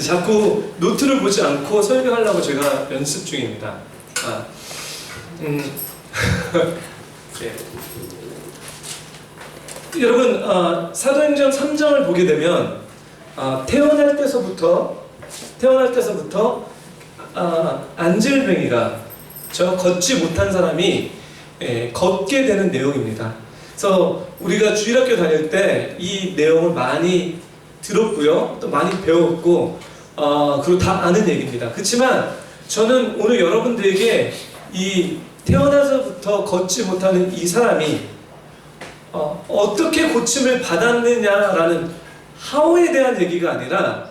자꾸 노트를 보지 않고 설교하려고 제가 연습 중입니다. 예. 여러분, 사도행전 3장을 보게 되면 태어날 때서부터 안질뱅이가, 저 걷지 못한 사람이 걷게 되는 내용입니다. 그래서 우리가 주일학교 다닐 때 이 내용을 많이 들었고요, 또 많이 배웠고, 그리고 다 아는 얘기입니다. 그렇지만 저는 오늘 여러분들에게 이 태어나서부터 걷지 못하는 이 사람이 어떻게 고침을 받았느냐라는 how에 대한 얘기가 아니라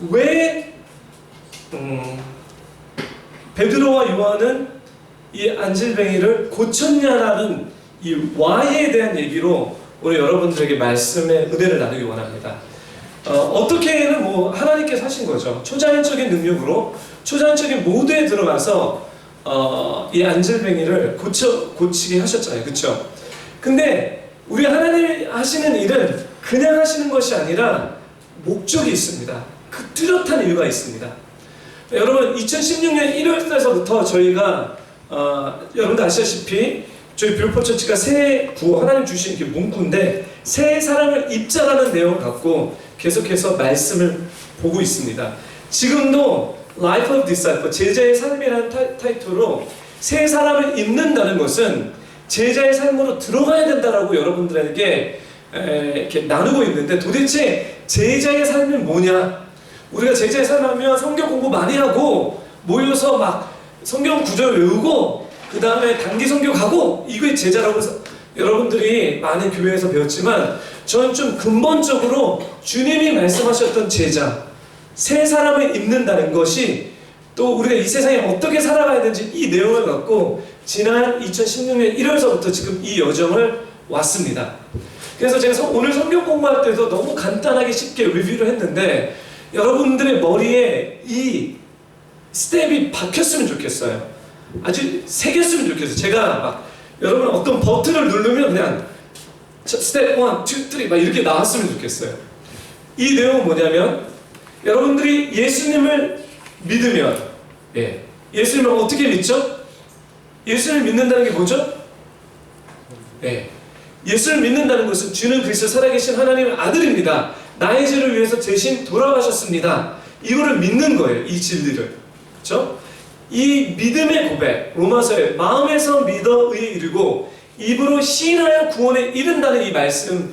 왜 베드로와 요한은 이 안질뱅이를 고쳤냐라는 이 why에 대한 얘기로 오늘 여러분들에게 말씀의 은혜를 나누기 원합니다. 어떻게는 뭐 하나님께서 하신 거죠. 초자연적인 능력으로 초자연적인 모드에 들어가서 이 안질뱅이를 고치게 하셨잖아요. 그렇죠? 근데 우리 하나님 하시는 일은 그냥 하시는 것이 아니라 목적이 있습니다. 그 뚜렷한 이유가 있습니다. 여러분, 2016년 1월달서부터 저희가 여러분들 아시다시피 저희 뷰포처치가 새 구호, 하나님 주신 이렇게 문구인데 새 사람을 입자라는 내용을 갖고 계속해서 말씀을 보고 있습니다. 지금도 Life of Disciple, 제자의 삶이라는 타이틀로 새 사람을 입는다는 것은 제자의 삶으로 들어가야 된다라고 여러분들에게 이렇게 나누고 있는데, 도대체 제자의 삶은 뭐냐? 우리가 제자의 삶하면 성경 공부 많이 하고 모여서 막 성경 구절 외우고 그 다음에 단기 선교 가고 이게 제자라고 해서 여러분들이 많은 교회에서 배웠지만, 저는 좀 근본적으로 주님이 말씀하셨던 제자, 새 사람을 입는다는 것이 또 우리가 이 세상에 어떻게 살아가야 되는지 이 내용을 갖고 지난 2016년 1월서부터 지금 이 여정을 왔습니다. 그래서 제가 오늘 성경 공부할 때도 너무 간단하게 쉽게 리뷰를 했는데 여러분들의 머리에 이 스텝이 박혔으면 좋겠어요. 아주 새겼으면 좋겠어요. 제가 막 여러분 어떤 버튼을 누르면 그냥 스텝 1, 2, 3 막 이렇게 나왔으면 좋겠어요. 이 내용은 뭐냐면, 여러분들이 예수님을 믿으면, 예수님을 어떻게 믿죠? 예수님을 믿는다는 게 뭐죠? 예수를 믿는다는 것은 주는 그리스도 살아계신 하나님의 아들입니다. 나의 죄를 위해서 대신 돌아가셨습니다. 이거를 믿는 거예요. 이 진리를. 그렇죠? 이 믿음의 고백, 로마서에 마음에서 믿어 의에 이르고 입으로 시인하여 구원에 이른다는 이 말씀을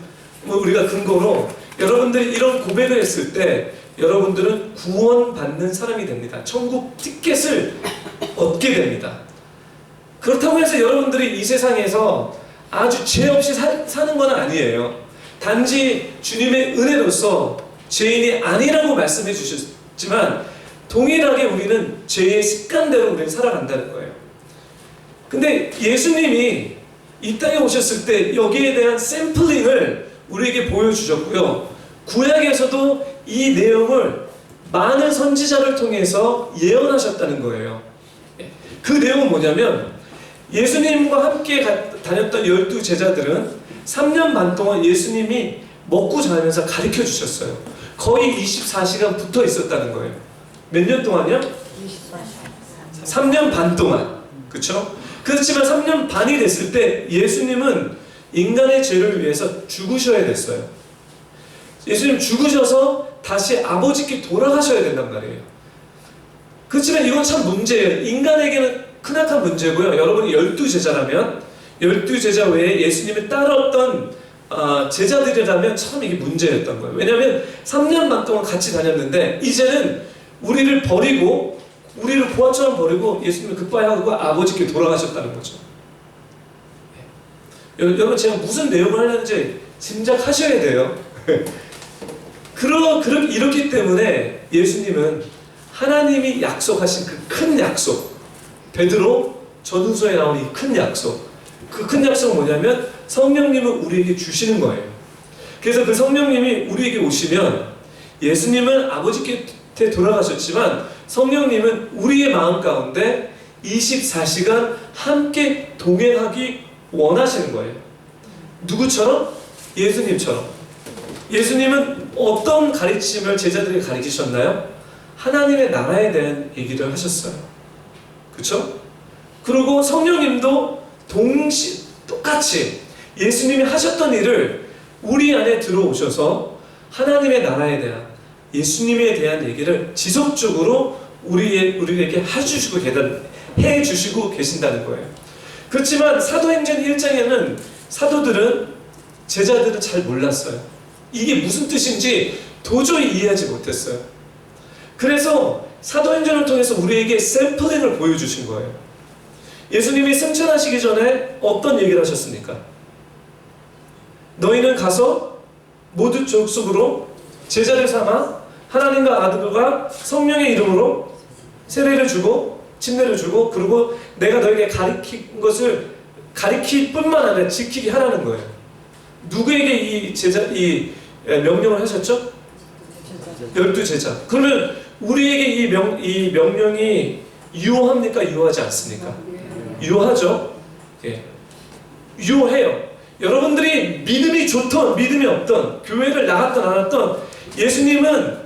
우리가 근거로 여러분들이 이런 고백을 했을 때 여러분들은 구원받는 사람이 됩니다. 천국 티켓을 얻게 됩니다. 그렇다고 해서 여러분들이 이 세상에서 아주 죄 없이 사는 건 아니에요. 단지 주님의 은혜로서 죄인이 아니라고 말씀해 주셨지만 동일하게 우리는 죄의 습관대로 우리는 살아간다는 거예요. 근데 예수님이 이 땅에 오셨을 때 여기에 대한 샘플링을 우리에게 보여주셨고요. 구약에서도 이 내용을 많은 선지자를 통해서 예언하셨다는 거예요. 그 내용은 뭐냐면, 예수님과 함께 다녔던 12 제자들은 3년 반 동안 예수님이 먹고 자면서 가르쳐 주셨어요. 거의 24시간 붙어 있었다는 거예요. 몇 년 동안요? 3년 반 동안. 그렇죠? 그렇지만 3년 반이 됐을 때 예수님은 인간의 죄를 위해서 죽으셔야 됐어요. 예수님 죽으셔서 다시 아버지께 돌아가셔야 된단 말이에요. 그렇지만 이건 참 문제예요. 인간에게는 크나큰 문제고요. 여러분이 12 제자라면 12 제자 외에 예수님을 따랐던 제자들이라면 참 이게 문제였던 거예요. 왜냐하면 3년 반 동안 같이 다녔는데 이제는 우리를 버리고, 우리를 보아처럼 버리고 예수님을 굿바이하고 아버지께 돌아가셨다는 거죠. 여러분, 제가 무슨 내용을 하려는지 짐작하셔야 돼요. 이렇기 때문에 예수님은 하나님이 약속하신 그 큰 약속, 베드로 전후서에 나온 이 큰 약속, 그 큰 약속은 뭐냐면 성령님을 우리에게 주시는 거예요. 그래서 그 성령님이 우리에게 오시면, 예수님은 아버지께 돌아가셨지만 성령님은 우리의 마음 가운데 24시간 함께 동행하기 원하시는 거예요. 누구처럼? 예수님처럼. 예수님은 어떤 가르침을 제자들에게 가르치셨나요? 하나님의 나라에 대한 얘기를 하셨어요. 그렇죠? 그리고 성령님도 똑같이 예수님이 하셨던 일을 우리 안에 들어오셔서 하나님의 나라에 대한, 예수님에 대한 얘기를 지속적으로 우리에게 해주시고 계신다는 거예요. 그렇지만 사도행전 1장에는 제자들은 잘 몰랐어요. 이게 무슨 뜻인지 도저히 이해하지 못했어요. 그래서 사도행전을 통해서 우리에게 샘플링을 보여주신 거예요. 예수님이 승천하시기 전에 어떤 얘기를 하셨습니까? 너희는 가서 모두 족속으로 제자를 삼아 하나님과 아들과 성령의 이름으로 세례를 주고 침례를 주고, 그리고 내가 너에게 가르친 것을 가르칠 뿐만 아니라 지키게 하라는 거예요. 누구에게 이 명령을 하셨죠? 12제자. 그러면 우리에게 이 명령이 유효합니까? 유효하지 않습니까? 유효하죠? 예. 유효해요. 여러분들이 믿음이 좋던 믿음이 없던, 교회를 나갔던 안 왔던, 예수님은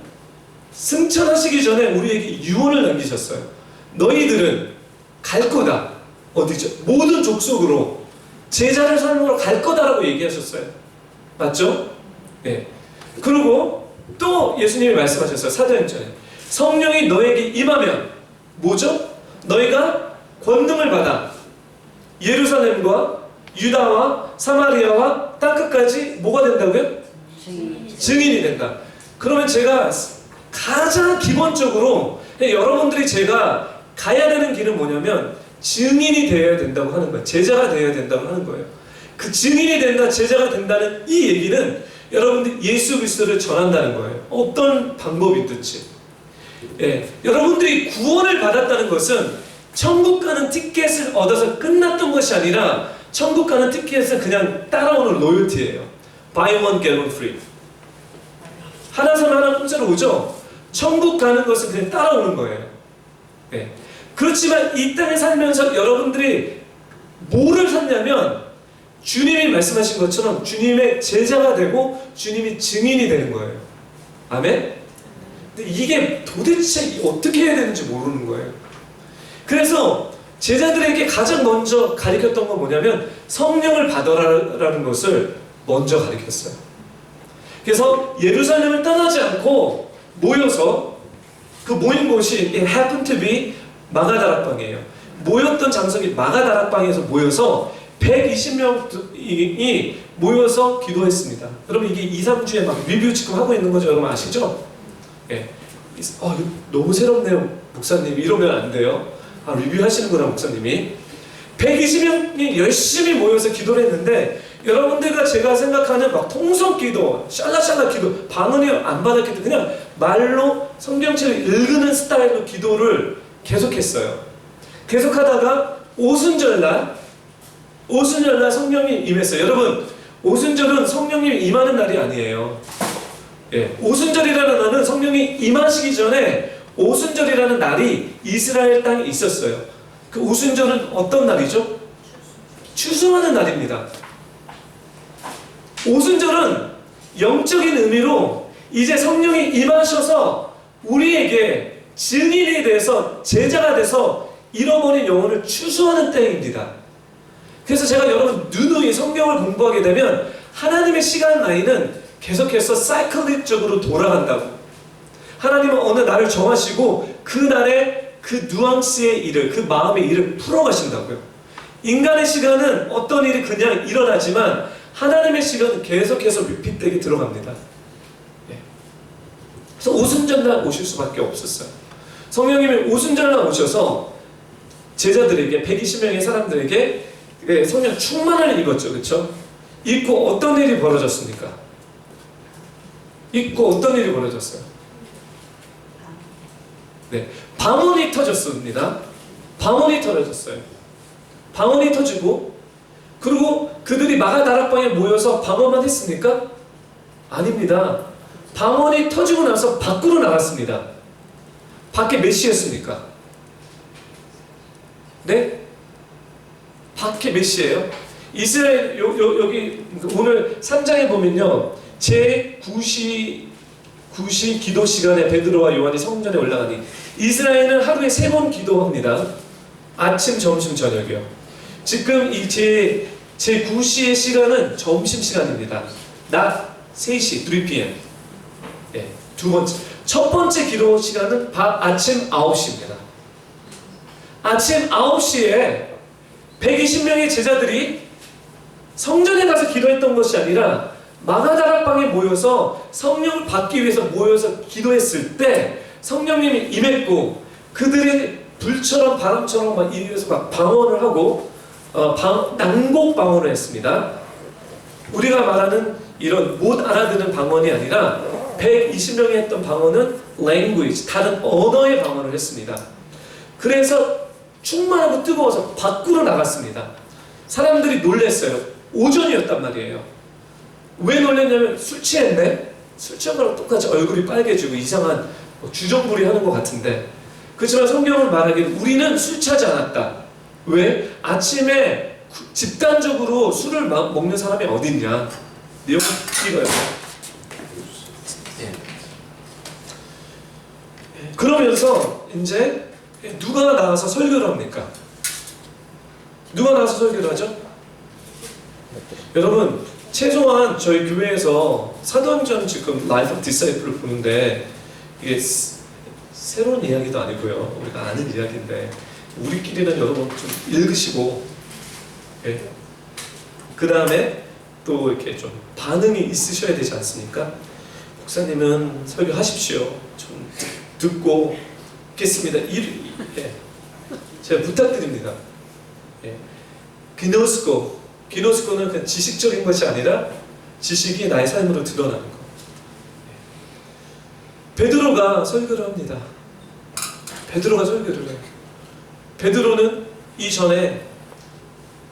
승천하시기 전에 우리에게 유언을 남기셨어요. 너희들은 갈 거다. 어디죠? 모든 족속으로 제자를 삼으러 갈 거다라고 얘기하셨어요. 맞죠? 예. 그리고 또 예수님이 말씀하셨어요. 사도행전에 성령이 너에게 임하면 뭐죠? 너희가 권능을 받아 예루살렘과 유다와 사마리아와 땅끝까지 뭐가 된다고요? 증인이 된다. 그러면 제가 가장 기본적으로 여러분들이 제가 가야 되는 길은 뭐냐면 증인이 되어야 된다고 하는 거예요. 제자가 되어야 된다고 하는 거예요. 그 증인이 된다, 제자가 된다는 이 얘기는 여러분들이 예수 그리스도를 전한다는 거예요. 어떤 방법이든지. 예, 여러분들이 구원을 받았다는 것은 천국 가는 티켓을 얻어서 끝났던 것이 아니라 천국 가는 티켓은 그냥 따라오는 로열티예요. Buy one get one free. 하나 사면 하나 공짜로 오죠. 천국 가는 것은 그냥 따라오는 거예요. 예. 그렇지만 이 땅에 살면서 여러분들이 뭐를 샀냐면 주님이 말씀하신 것처럼 주님의 제자가 되고 주님이 증인이 되는 거예요. 아멘? 근데 이게 도대체 어떻게 해야 되는지 모르는 거예요. 그래서 제자들에게 가장 먼저 가르쳤던 건 뭐냐면 성령을 받아라라는 것을 먼저 가르쳤어요. 그래서 예루살렘을 떠나지 않고 모여서, 그 모인 곳이 it happened to be 마가다락방이에요. 모였던 장소이 마가다락방에서 모여서 120명이 모여서 기도했습니다. 여러분 이게 2, 3주에 막 리뷰 지금 하고 있는 거죠. 여러분 아시죠? 예. 너무 새롭네요 목사님, 이러면 안 돼요. 리뷰하시는구나 목사님이. 120명이 열심히 모여서 기도를 했는데, 여러분들과 제가 생각하는 막 통성기도, 샬라샬라 기도, 방언이 안 받았기 때문에 그냥 말로 성경책을 읽는 스타일로 기도를 계속했어요. 계속하다가 오순절날 성령이 임했어요. 여러분, 오순절은 성령님이 임하는 날이 아니에요. 예, 오순절이라는 날은 성령이 임하시기 전에 오순절이라는 날이 이스라엘 땅에 있었어요. 그 오순절은 어떤 날이죠? 추수하는 날입니다. 오순절은 영적인 의미로 이제 성령이 임하셔서 우리에게 증인이 돼서 제자가 돼서 잃어버린 영혼을 추수하는 때입니다. 그래서 제가 여러분 누누이 성경을 공부하게 되면 하나님의 시간 라인은 계속해서 사이클릭적으로 돌아간다고. 하나님은 어느 날을 정하시고 그 날에 그 뉘앙스의 일을, 그 마음의 일을 풀어가신다고요. 인간의 시간은 어떤 일이 그냥 일어나지만 하나님의 시간은 계속해서 리핏되게 들어갑니다. 예. 그래서 오순절날 오실 수밖에 없었어요. 성령님이 오순절날 오셔서 제자들에게, 120명의 사람들에게 성령 충만을 입었죠. 그렇죠? 입고 어떤 일이 벌어졌습니까? 입고 어떤 일이 벌어졌어요? 네, 방언이 터졌습니다. 방언이 터졌어요. 방언이 터지고, 그리고 그들이 마가다락방에 모여서 방언만 했습니까? 아닙니다. 방언이 터지고 나서 밖으로 나갔습니다. 밖에 몇 시였습니까? 네? 밖에 몇 시예요? 이스라엘 여기 오늘 3장에 보면요, 제9시 기도 시간에 베드로와 요한이 성전에 올라가니 이스라엘은 하루에 3번 기도합니다. 아침, 점심, 저녁이요. 지금 이 제9시의 시간은 점심 시간입니다. 낮 3시, 3pm. 예, 두 번째. 첫 번째 기도 시간은 아침 9시입니다. 아침 9시에 120명의 제자들이 성전에 가서 기도했던 것이 아니라 마가다락방에 모여서 성령을 받기 위해서 모여서 기도했을 때 성령님이 임했고 그들의 불처럼 바람처럼 막 이래서 막 방언을 하고 난곡 방언을 했습니다. 우리가 말하는 이런 못 알아듣는 방언이 아니라 120명이 했던 방언은 language, 다른 언어의 방언을 했습니다. 그래서 충만하고 뜨거워서 밖으로 나갔습니다. 사람들이 놀랐어요. 오전이었단 말이에요. 왜 놀랐냐면 술 취했네? 술 취한 거랑 똑같이 얼굴이 빨개지고 이상한 주정부리 하는 것 같은데, 그렇지만 성경은 말하기를 우리는 술 취하지 않았다. 왜? 아침에 집단적으로 술을 먹는 사람이 어딨냐? 내용을 읽어요. 그러면서 이제 누가 나와서 설교를 합니까? 누가 나와서 설교를 하죠? 여러분, 최소한 저희 교회에서 사도행전 지금 라이프 오브 디사이플을 보는데 이게 새로운 이야기도 아니고요. 우리가 아는 이야기인데 우리끼리는 여러분 좀 읽으시고, 예. 그 다음에 또 이렇게 좀 반응이 있으셔야 되지 않습니까? 목사님은 설교하십시오. 좀 듣고 있겠습니다. 예. 제가 부탁드립니다. 예. 기노스코는 그냥 지식적인 것이 아니라 지식이 나의 삶으로 드러나는 것. 베드로가 설교를 합니다. 베드로가 설교를 해요. 베드로는 이전에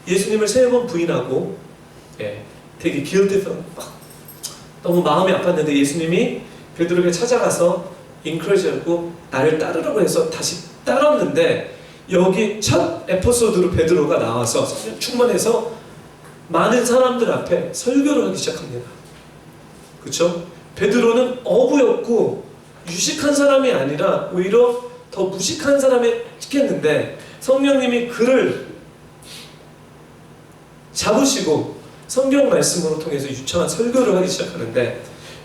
예수님을 3번 부인하고, 예, 되게 guilty, 너무 마음이 아팠는데 예수님이 베드로에게 찾아가서 인크레이지하고 나를 따르라고 해서 다시 따랐는데, 여기 첫 에피소드로 베드로가 나와서 성령 충만해서 많은 사람들 앞에 설교를 하기 시작합니다. 그렇죠? 베드로는 어부였고 유식한 사람이 아니라 오히려 더 무식한 사람에 찍혔는데 성령님이 그를 잡으시고 성경 말씀으로 통해서 유창한 설교를 하기 시작하는데,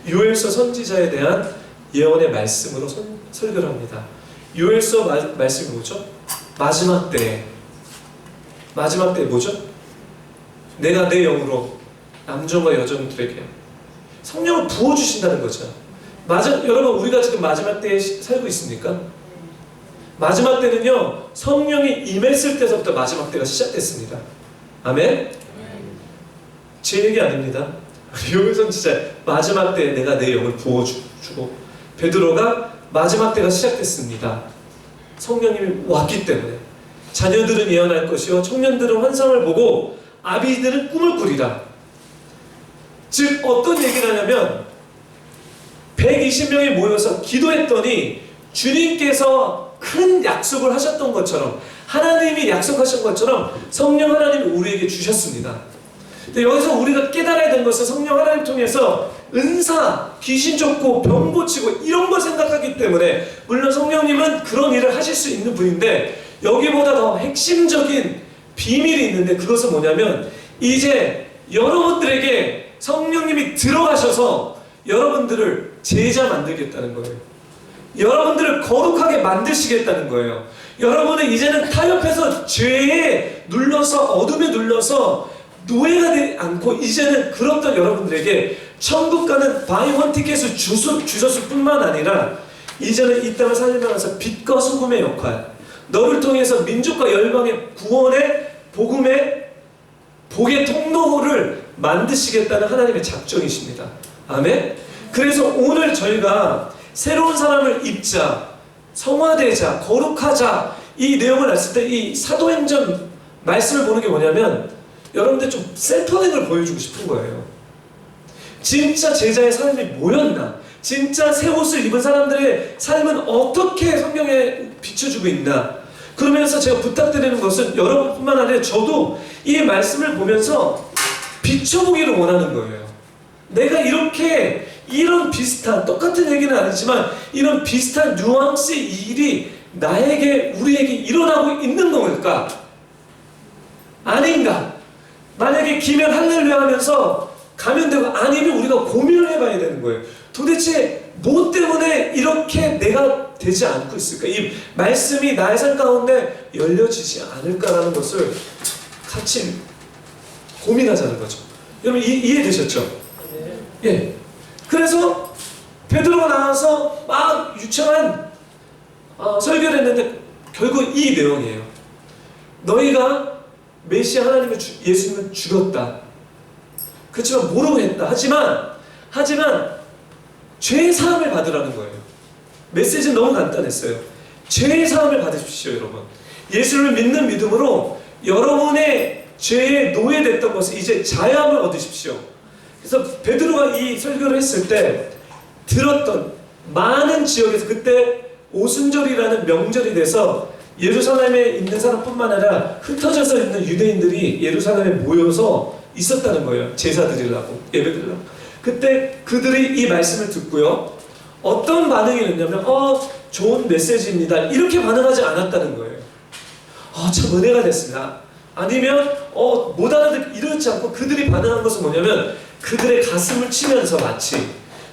요엘서 선지자에 대한 예언의 말씀으로 설교를 합니다. 요엘서 말씀이 뭐죠? 마지막 때에 뭐죠? 내가 내 영으로 남종과 여종들에게 성령을 부어주신다는 거죠. 여러분, 우리가 지금 마지막 때에 살고 있습니까? 마지막 때는요, 성령이 임했을 때서부터 마지막 때가 시작됐습니다. 아멘? 제 얘기 아닙니다. 요엘서 진짜 마지막 때에 내가 내 영을 부어주고, 베드로가 마지막 때가 시작됐습니다. 성령님이 왔기 때문에. 자녀들은 예언할 것이요 청년들은 환상을 보고 아비들은 꿈을 꾸리라. 즉 어떤 얘기를 하냐면 120명이 모여서 기도했더니 주님께서 큰 약속을 하셨던 것처럼, 하나님이 약속하신 것처럼 성령 하나님이 우리에게 주셨습니다. 근데 여기서 우리가 깨달아야 되는 것은 성령 하나님 통해서 은사, 귀신 쫓고 병 고치고 이런 걸 생각하기 때문에, 물론 성령님은 그런 일을 하실 수 있는 분인데 여기보다 더 핵심적인 비밀이 있는데, 그것은 뭐냐면 이제 여러분들에게 성령님이 들어가셔서 여러분들을 제자 만들겠다는 거예요. 여러분들을 거룩하게 만드시겠다는 거예요. 여러분은 이제는 타협해서 죄에 눌러서 어둠에 눌러서 노예가 되지 않고, 이제는 그렇던 여러분들에게 천국 가는 바이 원 티켓을 주셨을 뿐만 아니라 이제는 이 땅을 살면서 빛과 소금의 역할, 너를 통해서 민족과 열방의 구원의 복의 통로를 만드시겠다는 하나님의 작정이십니다. 아멘? 그래서 오늘 저희가 새로운 사람을 입자, 성화되자, 거룩하자, 이 내용을 했을 때 이 사도행전 말씀을 보는 게 뭐냐면, 여러분들 좀 셀프닝을 보여주고 싶은 거예요. 진짜 제자의 삶이 뭐였나? 진짜 새 옷을 입은 사람들의 삶은 어떻게 성경에 비춰주고 있나? 그러면서 제가 부탁드리는 것은 여러분뿐만 아니라 저도 이 말씀을 보면서 비춰보기를 원하는 거예요. 내가 이렇게 이런 비슷한 똑같은 얘기는 아니지만 이런 비슷한 뉘앙스의 일이 나에게 우리에게 일어나고 있는 걸까? 아닌가? 만약에 기면 할렐루야 하면서 가면 되고 아니면 우리가 고민을 해봐야 되는 거예요. 도대체 뭐 때문에 이렇게 내가 되지 않고 있을까? 이 말씀이 나의 삶 가운데 열려지지 않을까라는 것을 같이 고민하자는 거죠. 여러분 이해되셨죠? 예. 그래서 베드로가 나와서 막 유창한 설교를 했는데 결국 이 내용이에요. 너희가 메시아 하나님을 예수님을 죽였다. 그렇지만 모르고 했다. 하지만 죄의 사함을 받으라는 거예요. 메시지는 너무 간단했어요. 죄의 사함을 받으십시오, 여러분. 예수를 믿는 믿음으로 여러분의 죄에 노예됐던 것을 이제 자유함을 얻으십시오. 그래서 베드로가 이 설교를 했을 때 들었던 많은 지역에서 그때 오순절이라는 명절이 돼서 예루살렘에 있는 사람뿐만 아니라 흩어져서 있는 유대인들이 예루살렘에 모여서 있었다는 거예요. 제사 드리려고, 예배 드리려고. 그때 그들이 이 말씀을 듣고요. 어떤 반응이 있냐면 좋은 메시지입니다. 이렇게 반응하지 않았다는 거예요. 참 은혜가 됐습니다. 아니면 못 알아듣 이렇지 않고 그들이 반응한 것은 뭐냐면 그들의 가슴을 치면서 마치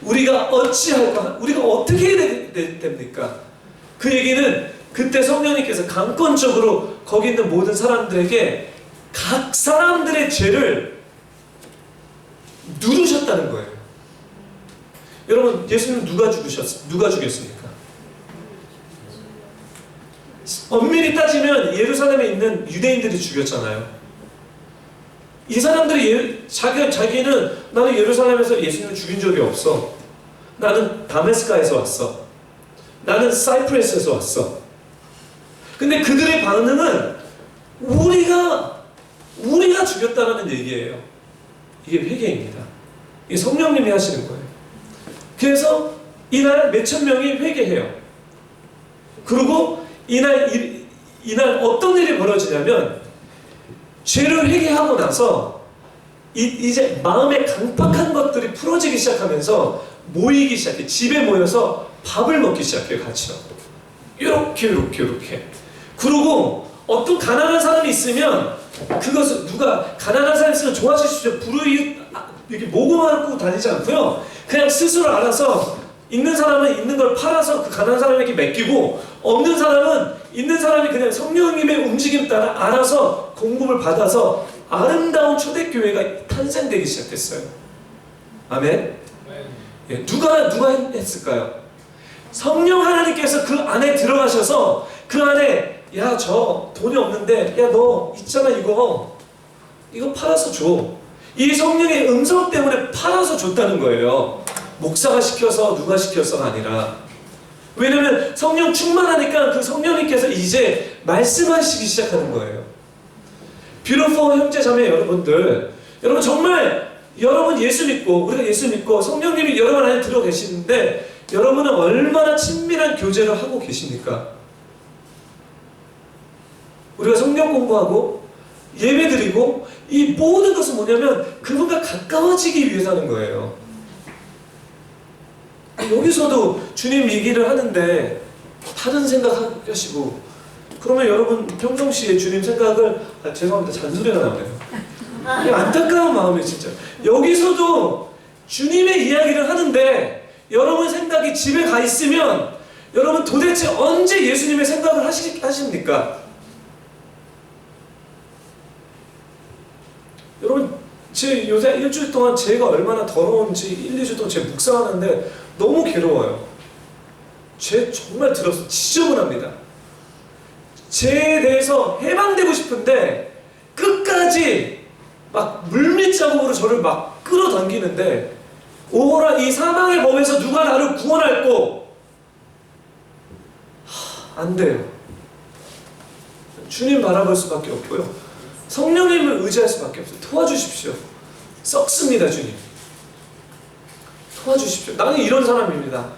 우리가 어찌할까? 우리가 어떻게 해야 됩니까? 그 얘기는 그때 성령님께서 강권적으로 거기 있는 모든 사람들에게 각 사람들의 죄를 누르셨다는 거예요. 여러분, 예수님 누가 죽였습니까? 엄밀히 따지면 예루살렘에 있는 유대인들이 죽였잖아요. 이 사람들이 자기는 나는 예루살렘에서 예수님을 죽인 적이 없어. 나는 다메스카에서 왔어. 나는 사이프러스에서 왔어. 근데 그들의 반응은 우리가 죽였다라는 얘기예요. 이게 회개입니다. 이게 성령님이 하시는 거예요. 그래서 이날 몇천 명이 회개해요. 그리고 이날 어떤 일이 벌어지냐면 죄를 회개하고 나서 이제 마음의 강팍한 것들이 풀어지기 시작하면서 모이기 시작해. 집에 모여서 밥을 먹기 시작해요. 같이요. 이렇게. 그리고 어떤 가난한 사람이 있으면 그것을 누가 가난한 사람이 있으면 좋아하십시오. 불우이웃 이렇게 모금하고 다니지 않고요. 그냥 스스로 알아서 있는 사람은 있는 걸 팔아서 그 가난한 사람에게 맡기고 없는 사람은 있는 사람이 그냥 성령님의 움직임 따라 알아서 공급을 받아서 아름다운 초대교회가 탄생되기 시작했어요. 아멘? 예, 누가 했을까요? 성령 하나님께서 그 안에 들어가셔서 그 안에 야, 저 돈이 없는데 야, 너 있잖아 이거 팔아서 줘. 이 성령의 음성 때문에 팔아서 줬다는 거예요. 목사가 시켜서 누가 시켜서가 아니라. 왜냐면 성령 충만하니까 그 성령님께서 이제 말씀하시기 시작하는 거예요. 뷰티풀 형제 자매 여러분들, 여러분 정말 여러분 예수 믿고 우리가 예수 믿고 성령님이 여러분 안에 들어 계시는데 여러분은 얼마나 친밀한 교제를 하고 계십니까? 우리가 성경 공부하고 예배드리고 이 모든 것은 뭐냐면 그분과 가까워지기 위해서 하는 거예요. 여기서도 주님 얘기를 하는데 다른 생각하시고 그러면 여러분 평상시에 주님 생각을 죄송합니다. 잔소리가 나오네요. 이게 안타까운 마음이에요. 진짜. 여기서도 주님의 이야기를 하는데 여러분 생각이 집에 가 있으면 여러분 도대체 언제 예수님의 생각을 하십니까? 여러분 제 요새 일주일 동안 제가 얼마나 더러운지 1, 2주 동안 제 묵상하는데 너무 괴로워요. 죄 정말 들어서 지저분합니다. 죄에 대해서 해방되고 싶은데 끝까지 막 물밑자국으로 저를 막 끌어당기는데 오호라 이 사망의 법에서 누가 나를 구원할꼬? 안 돼요. 주님 바라볼 수밖에 없고요. 성령님을 의지할 수밖에 없어요. 도와주십시오. 썩습니다, 주님. 도와주십시오. 나는 이런 사람입니다.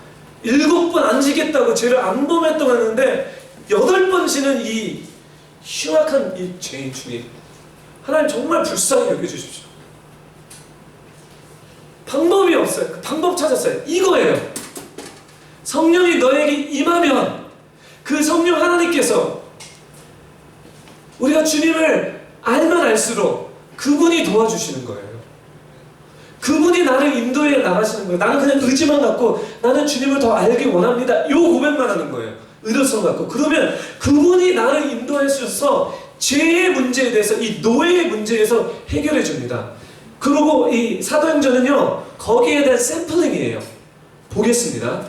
7번 안 지겠다고 죄를 안 범했다고 했는데 8번 지는 이 흉악한 이 죄인 주님. 하나님 정말 불쌍히 여겨주십시오. 방법이 없어요. 그 방법 찾았어요. 이거예요. 성령이 너에게 임하면 그 성령 하나님께서 우리가 주님을 알면 알수록 그분이 도와주시는 거예요. 그분이 나를 인도해 나가시는 거예요. 나는 그냥 의지만 갖고 나는 주님을 더 알기 원합니다. 요 고백만 하는 거예요. 의도성 갖고. 그러면 그분이 나를 인도해 주셔서 죄의 문제에 대해서, 이 노예의 문제에서 해결해 줍니다. 그리고 이 사도행전은요, 거기에 대한 샘플링이에요. 보겠습니다.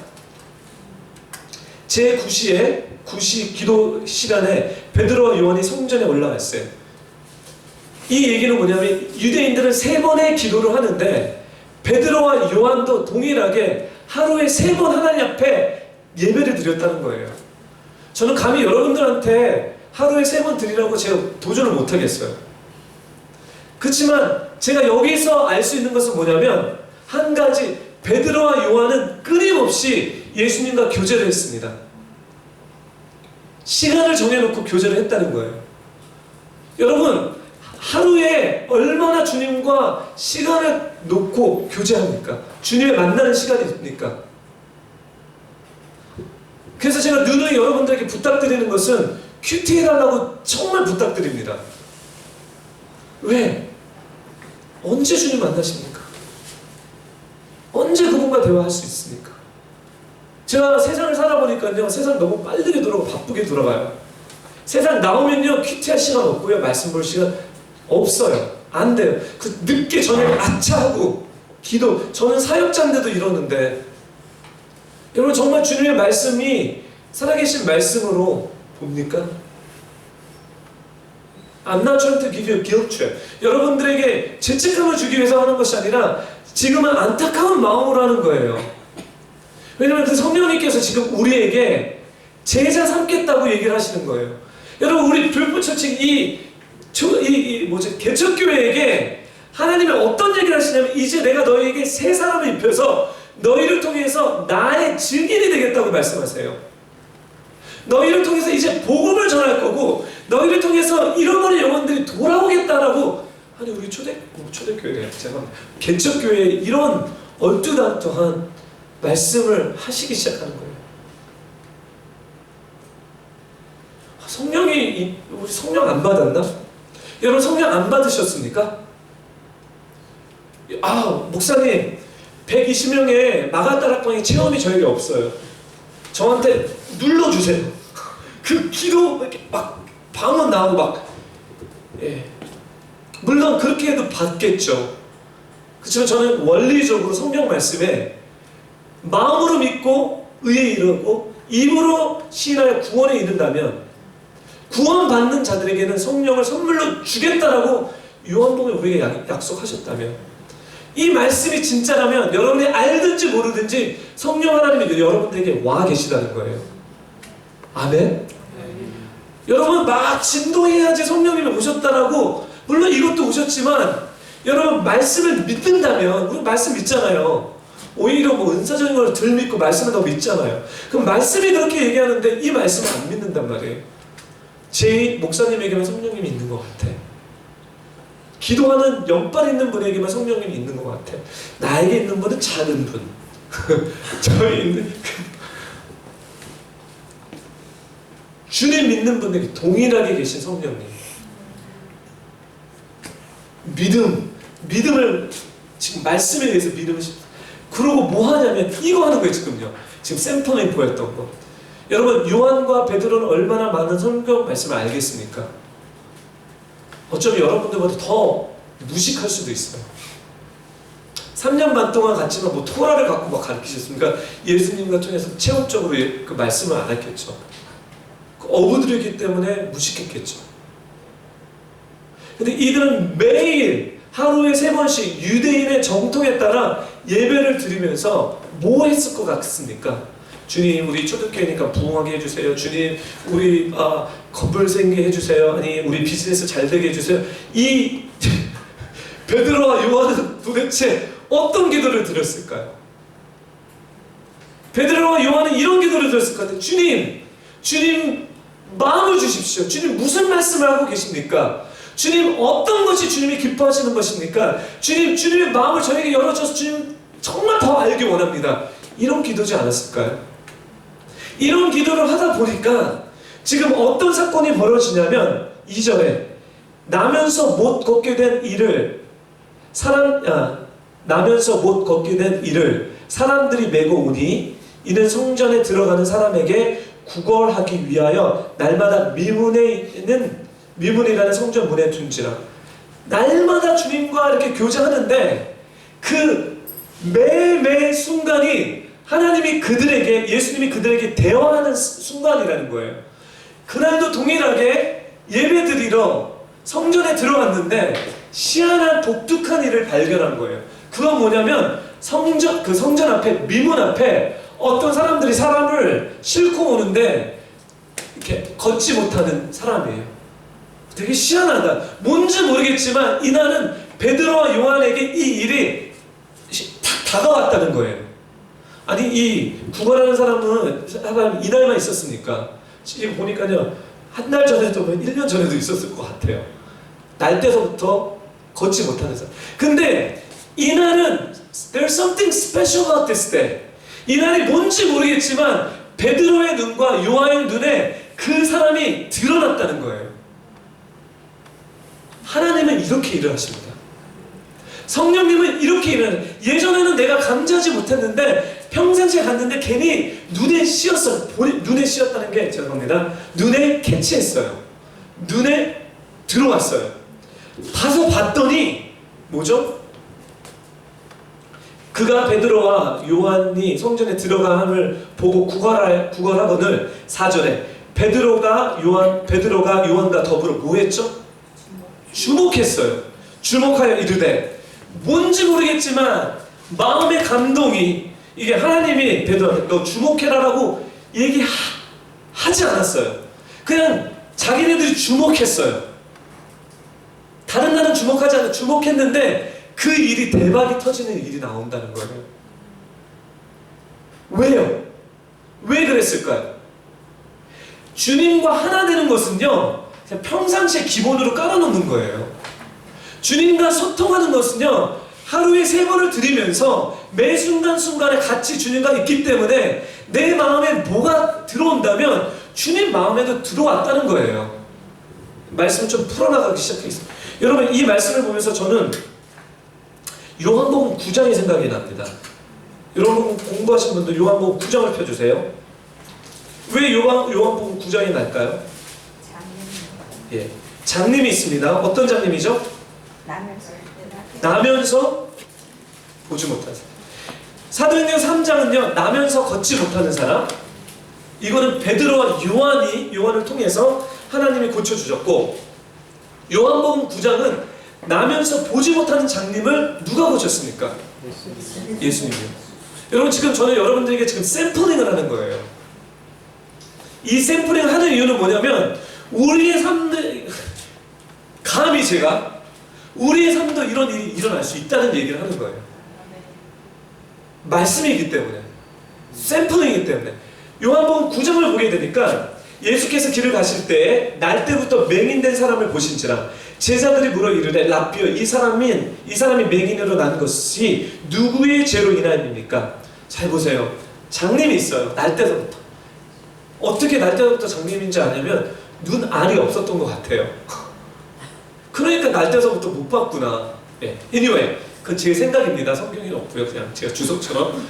제9시에 9시 기도 시간에 베드로와 요한이 성전에 올라갔어요. 이 얘기는 뭐냐면 유대인들은 3번의 기도를 하는데 베드로와 요한도 동일하게 하루에 3번 하나님 앞에 예배를 드렸다는 거예요. 저는 감히 여러분들한테 하루에 3번 드리라고 제가 도전을 못하겠어요. 그렇지만 제가 여기서 알 수 있는 것은 뭐냐면 한 가지, 베드로와 요한은 끊임없이 예수님과 교제를 했습니다. 시간을 정해놓고 교제를 했다는 거예요. 여러분, 하루에 얼마나 주님과 시간을 놓고 교제합니까? 주님을 만나는 시간이 있습니까? 그래서 제가 누누이 여러분들에게 부탁드리는 것은 큐티 해달라고 정말 부탁드립니다. 왜? 언제 주님 만나십니까? 언제 그분과 대화할 수 있습니까? 제가 세상을 살아보니까요, 세상 너무 빠르게 돌아가고 바쁘게 돌아가요. 세상 나오면요, 큐티할 시간 없고요, 말씀 볼 시간 없어요. 안 돼요. 그 늦게 저녁에 아차하고 기도, 저는 사역자인데도 이러는데, 여러분 정말 주님의 말씀이 살아계신 말씀으로 봅니까? I'm not trying to give you a guilt trip. 여러분들에게 죄책감을 주기 위해서 하는 것이 아니라 지금은 안타까운 마음으로 하는 거예요. 왜냐하면 그 성령님께서 지금 우리에게 제자 삼겠다고 얘기를 하시는 거예요. 여러분, 우리 불포처칭 개척교회에게 하나님이 어떤 얘기를 하시냐면, 이제 내가 너희에게 새 사람을 입혀서 너희를 통해서 나의 증인이 되겠다고 말씀하세요. 너희를 통해서 이제 복음을 전할 거고, 너희를 통해서 잃어버린 영혼들이 돌아오겠다라고. 아니, 우리 초대교회가 제가 개척교회에 이런 얼뚜당뚜한 말씀을 하시기 시작하는 거예요. 성령이, 우리 성령 안 받았나? 여러분 성령 안 받으셨습니까? 목사님 120명의 마가다락방의 체험이 저에게 없어요. 저한테 눌러주세요. 그 기도 이렇게 막 방언 나오고 막, 물론 그렇게 해도 받겠죠. 그렇지만 저는 원리적으로 성경 말씀에 마음으로 믿고 의에 이르고 입으로 시인하여 구원에 이른다면, 구원받는 자들에게는 성령을 선물로 주겠다라고 요한복음에 우리에게 약속하셨다면, 이 말씀이 진짜라면 여러분이 알든지 모르든지 성령 하나님이 여러분들에게 와 계시다는 거예요. 아멘? 여러분 막 진동해야지 성령님이 오셨다라고, 물론 이것도 오셨지만 여러분 말씀을 믿는다면, 우리 말씀 믿잖아요. 오히려 은사적인 걸 덜 믿고 말씀을 더 믿잖아요. 그럼 말씀이 그렇게 얘기하는데 이 말씀을 안 믿는단 말이에요. 제 목사님에게만 성령님이 있는 것 같아. 기도하는 연발 있는 분에게만 성령님이 있는 것 같아. 나에게 있는 분은 작은 분. 저희 있는 주님 믿는 분에게 동일하게 계신 성령님. 믿음을 지금 말씀에 의해서 믿음을, 그러고 뭐 하냐면 이거 하는 거예요. 지금 샘플링 보였던 거. 여러분, 요한과 베드로는 얼마나 많은 성경 말씀을 알겠습니까? 어쩌면 여러분들보다 더 무식할 수도 있어요. 3년 반 동안 갔지만 토라를 갖고 막 가르치셨습니까? 예수님과 통해서 체험적으로 그 말씀을 안 했겠죠. 어부들이기 때문에 무식했겠죠. 근데 이들은 매일 하루에 3번씩 유대인의 정통에 따라 예배를 드리면서 뭐 했을 것 같습니까? 주님, 우리 초대교회니까 부흥하게 해주세요. 주님, 우리 건불생게 해주세요. 아니, 우리 비즈니스 잘 되게 해주세요. 이 베드로와 요한은 도대체 어떤 기도를 드렸을까요? 베드로와 요한은 이런 기도를 드렸을 것 같아요. 주님 마음을 주십시오. 주님 무슨 말씀을 하고 계십니까? 주님 어떤 것이 주님이 기뻐하시는 것입니까? 주님의 마음을 저에게 열어줘서 주님 정말 더 알기 원합니다. 이런 기도지 않았을까요? 이런 기도를 하다 보니까 지금 어떤 사건이 벌어지냐면 2절에 나면서 못 걷게 된 이를 사람들이 메고 오니 이는 성전에 들어가는 사람에게 구걸하기 위하여 날마다 미문이라는 성전 문에 둔지라. 날마다 주님과 이렇게 교제하는데 그 매매 순간이 하나님이 그들에게, 예수님이 그들에게 대화하는 순간이라는 거예요. 그날도 동일하게 예배드리러 성전에 들어갔는데 희한한 독특한 일을 발견한 거예요. 그건 뭐냐면 그 성전 앞에, 미문 앞에 어떤 사람들이 사람을 싣고 오는데 이렇게 걷지 못하는 사람이에요. 되게 희한하다. 뭔지 모르겠지만 이날은 베드로와 요한에게 이 일이 탁 다가왔다는 거예요. 아니 이 구걸하는 사람은 이날만 있었으니까 지금 보니까요 한 달 전에도 1년 전에도 있었을 것 같아요. 날 때서부터 걷지 못하는 사람. 근데 이날은 there's something special about this day. 이날이 뭔지 모르겠지만 베드로의 눈과 요한의 눈에 그 사람이 드러났다는 거예요. 하나님은 이렇게 일을 하십니다. 성령님은 이렇게 일을 해요. 예전에는 내가 감지하지 못했는데 평상시에 갔는데 괜히 눈에 씌었어요. 눈에 씌었다는 게 죄송합니다. 눈에 캐치했어요. 눈에 들어왔어요. 가서 봤더니 뭐죠? 그가 베드로와 요한이 성전에 들어감을 보고 구걸하거늘 4절에 베드로가 요한과 더불어 뭐 했죠? 주목했어요. 주목하여 이르되 뭔지 모르겠지만 마음의 감동이 이게 하나님이 베드로한테 너 주목해라라고 얘기하지 않았어요. 그냥 자기네들이 주목했어요. 다른 날은 주목하지 않아 주목했는데 그 일이 대박이 터지는 일이 나온다는 거예요. 왜요? 왜 그랬을까요? 주님과 하나 되는 것은요 그냥 평상시에 기본으로 깔아놓는 거예요. 주님과 소통하는 것은요 하루에 3번을 드리면서 매 순간순간에 같이 주님과 있기 때문에 내 마음에 뭐가 들어온다면 주님 마음에도 들어왔다는 거예요. 말씀을 좀 풀어나가기 시작했습니다. 여러분 이 말씀을 보면서 저는 요한복음 9장이 생각이 납니다. 여러분 공부하신 분들 요한복음 9장을 펴주세요. 왜 요한복음 9장이 날까요? 예, 장님이 있습니다. 어떤 장님이죠? 나면서 보지 못하는 사람. 사도행전 3장은요 나면서 걷지 못하는 사람. 이거는 베드로와 요한을 통해서 하나님이 고쳐주셨고, 요한복음 9장은 나면서 보지 못하는 장님을 누가 고쳤습니까? 예수님이요. 여러분 지금 저는 여러분들에게 지금 샘플링을 하는 거예요. 이 샘플링을 하는 이유는 뭐냐면 우리의 삶들 감히 제가 우리의 삶도 이런 일이 일어날 수 있다는 얘기를 하는 거예요. 말씀이기 때문에, 샘플이기 때문에. 요한복음 9장을 보게 되니까 예수께서 길을 가실 때 날 때부터 맹인된 사람을 보신지라 제자들이 물어 이르되 라삐여 이 사람이 맹인으로 난 것이 누구의 죄로 인하입니까? 잘 보세요. 장님이 있어요. 날 때부터. 어떻게 날 때부터 장님인지 아냐면 눈 알이 없었던 것 같아요. 그러니까 날 때서부터 못 봤구나. 네. anyway, 그건 제 생각입니다. 성경에는 없고요. 그냥 제가 주석처럼.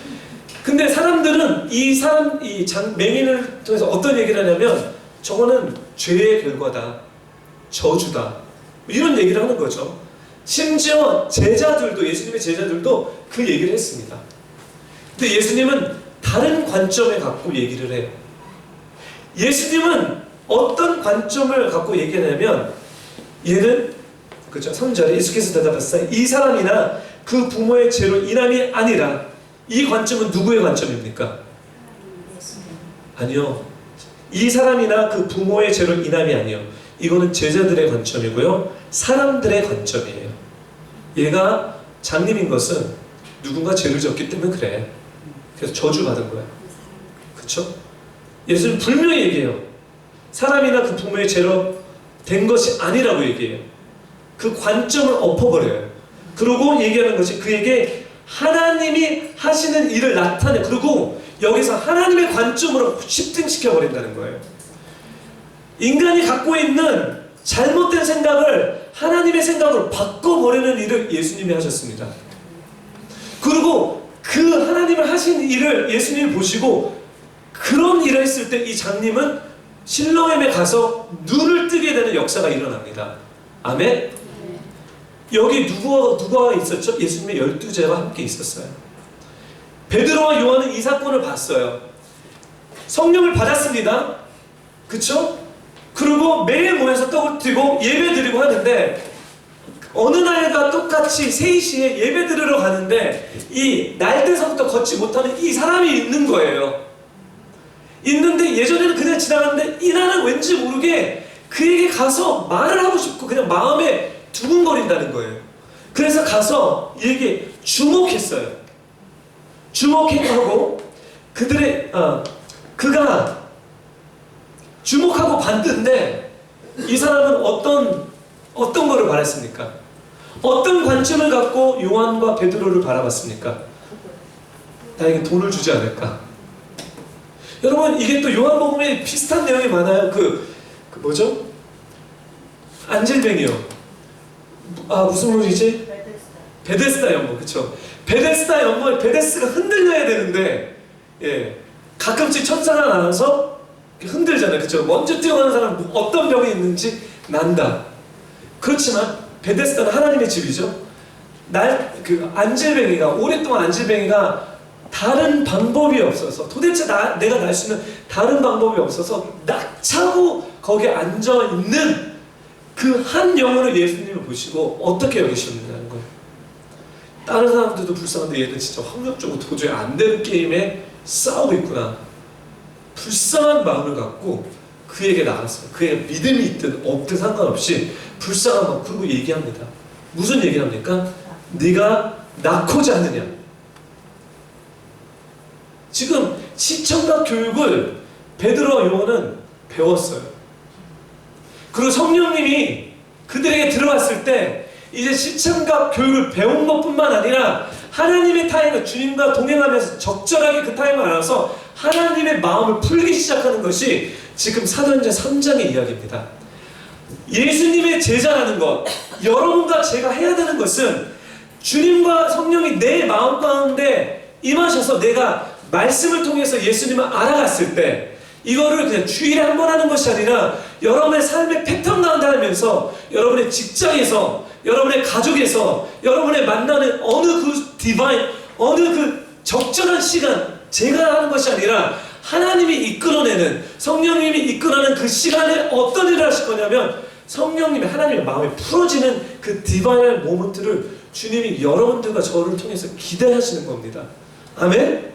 근데 사람들은 맹인을 통해서 어떤 얘기를 하냐면 저거는 죄의 결과다. 저주다. 이런 얘기를 하는 거죠. 심지어 제자들도, 예수님의 제자들도 그 얘기를 했습니다. 근데 예수님은 다른 관점에 갖고 얘기를 해요. 예수님은 어떤 관점을 갖고 얘기하냐면 얘는 그렇죠. 3절에 예수께서 대답하시되 이 사람이나 그 부모의 죄로 인함이 아니라 이 관점은 누구의 관점입니까? 아니요. 이 사람이나 그 부모의 죄로 인함이 아니요. 이거는 제자들의 관점이고요. 사람들의 관점이에요. 얘가 장님인 것은 누군가 죄를 졌기 때문에 그래. 그래서 저주받은 거야. 그렇죠? 예수는 분명히 얘기해요. 사람이나 그 부모의 죄로 된 것이 아니라고 얘기해요. 그 관점을 엎어버려요. 그리고 얘기하는 것이 그에게 하나님이 하시는 일을 나타내, 그리고 여기서 하나님의 관점으로 시ft시켜버린다는 거예요. 인간이 갖고 있는 잘못된 생각을 하나님의 생각으로 바꿔버리는 일을 예수님이 하셨습니다. 그리고 그 하나님을 하신 일을 예수님이 보시고 그런 일을 했을 때 이 장님은 실로암에 가서 눈을 뜨게 되는 역사가 일어납니다. 아멘? 여기 누가 있었죠? 예수님의 12제자가 함께 있었어요. 베드로와 요한은 이 사건을 봤어요. 성령을 받았습니다. 그쵸? 그리고 매일 모여서 떡을 튀고 예배 드리고 하는데 어느 날과 똑같이 3시에 예배 드리러 가는데 이 날때서부터 걷지 못하는 이 사람이 있는 거예요. 있는데 예전에는 그냥 지나갔는데 이날은 왠지 모르게 그에게 가서 말을 하고 싶고 그냥 마음에 두근거린다는 거예요. 그래서 가서 얘에게 주목했어요. 주목하고 그가 주목하고 봤는데 이 사람은 어떤 거를 바랐습니까? 어떤 관점을 갖고 요한과 베드로를 바라봤습니까? 나에게 돈을 주지 않을까? 여러분, 이게 또 요한복음에 비슷한 내용이 많아요. 뭐죠? 안질뱅이요. 무슨 물이지? 베데스다 연못, 그쵸? 베데스다 연못, 베데스가 흔들려야 되는데, 가끔씩 천사가 나와서 흔들잖아요, 그쵸? 먼저 뛰어가는 사람 어떤 병이 있는지 난다. 그렇지만 베데스다는 하나님의 집이죠. 안질뱅이가 오랫동안 안질뱅이가 다른 방법이 없어서 도대체 내가 날 수 있는 다른 방법이 없어서 낙차고 거기에 앉아있는 그 한 영혼을 예수님을 보시고 어떻게 여기시는다는 거예요. 다른 사람들도 불쌍한데 얘는 진짜 확률적으로 도저히 안 되는 게임에 싸우고 있구나. 불쌍한 마음을 갖고 그에게 나갔어요. 그의 믿음이 있든 없든 상관없이 불쌍한 마음, 그리고 얘기합니다. 무슨 얘기를 합니까? 네가 낳고자 하느냐. 지금 시청각 교육을 베드로와 요한은 배웠어요. 그리고 성령님이 그들에게 들어왔을 때 이제 시청각 교육을 배운 것뿐만 아니라 하나님의 타임을 주님과 동행하면서 적절하게 그 타임을 알아서 하나님의 마음을 풀기 시작하는 것이 지금 사도행전 3장의 이야기입니다. 예수님의 제자라는 것, 여러분과 제가 해야 되는 것은 주님과 성령이 내 마음 가운데 임하셔서 내가 말씀을 통해서 예수님을 알아갔을 때 이거를 그냥 주일에 한 번 하는 것이 아니라 여러분의 삶의 패턴 가운데 하면서 여러분의 직장에서, 여러분의 가족에서, 여러분의 만나는 어느 그 적절한 시간, 제가 하는 것이 아니라 하나님이 이끌어내는, 성령님이 이끌어내는 그 시간에 어떤 일을 하실 거냐면 성령님이 하나님의 마음에 풀어지는 그 디바인한 모먼트를 주님이 여러분들과 저를 통해서 기대하시는 겁니다. 아멘?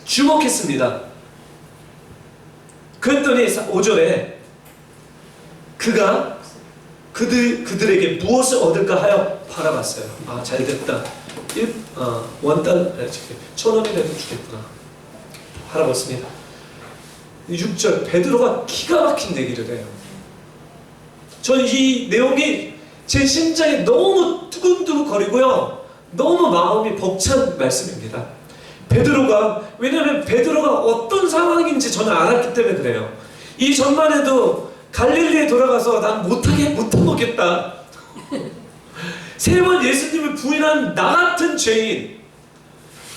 주목했습니다. 그랬더니 5절에 그가 그들에게 무엇을 얻을까 하여 바라봤어요. 잘됐다. 1,000원이라도 주겠구나. 바라봤습니다. 6절 베드로가 기가 막힌 얘기를 해요. 저는 이 내용이 제 심장에 너무 두근두근 거리고요. 너무 마음이 벅찬 말씀입니다. 왜냐하면 베드로가 어떤 상황인지 저는 알았기 때문에 그래요. 이 전만 해도 갈릴리에 돌아가서 난 못 먹겠다. 3번 예수님을 부인한 나 같은 죄인.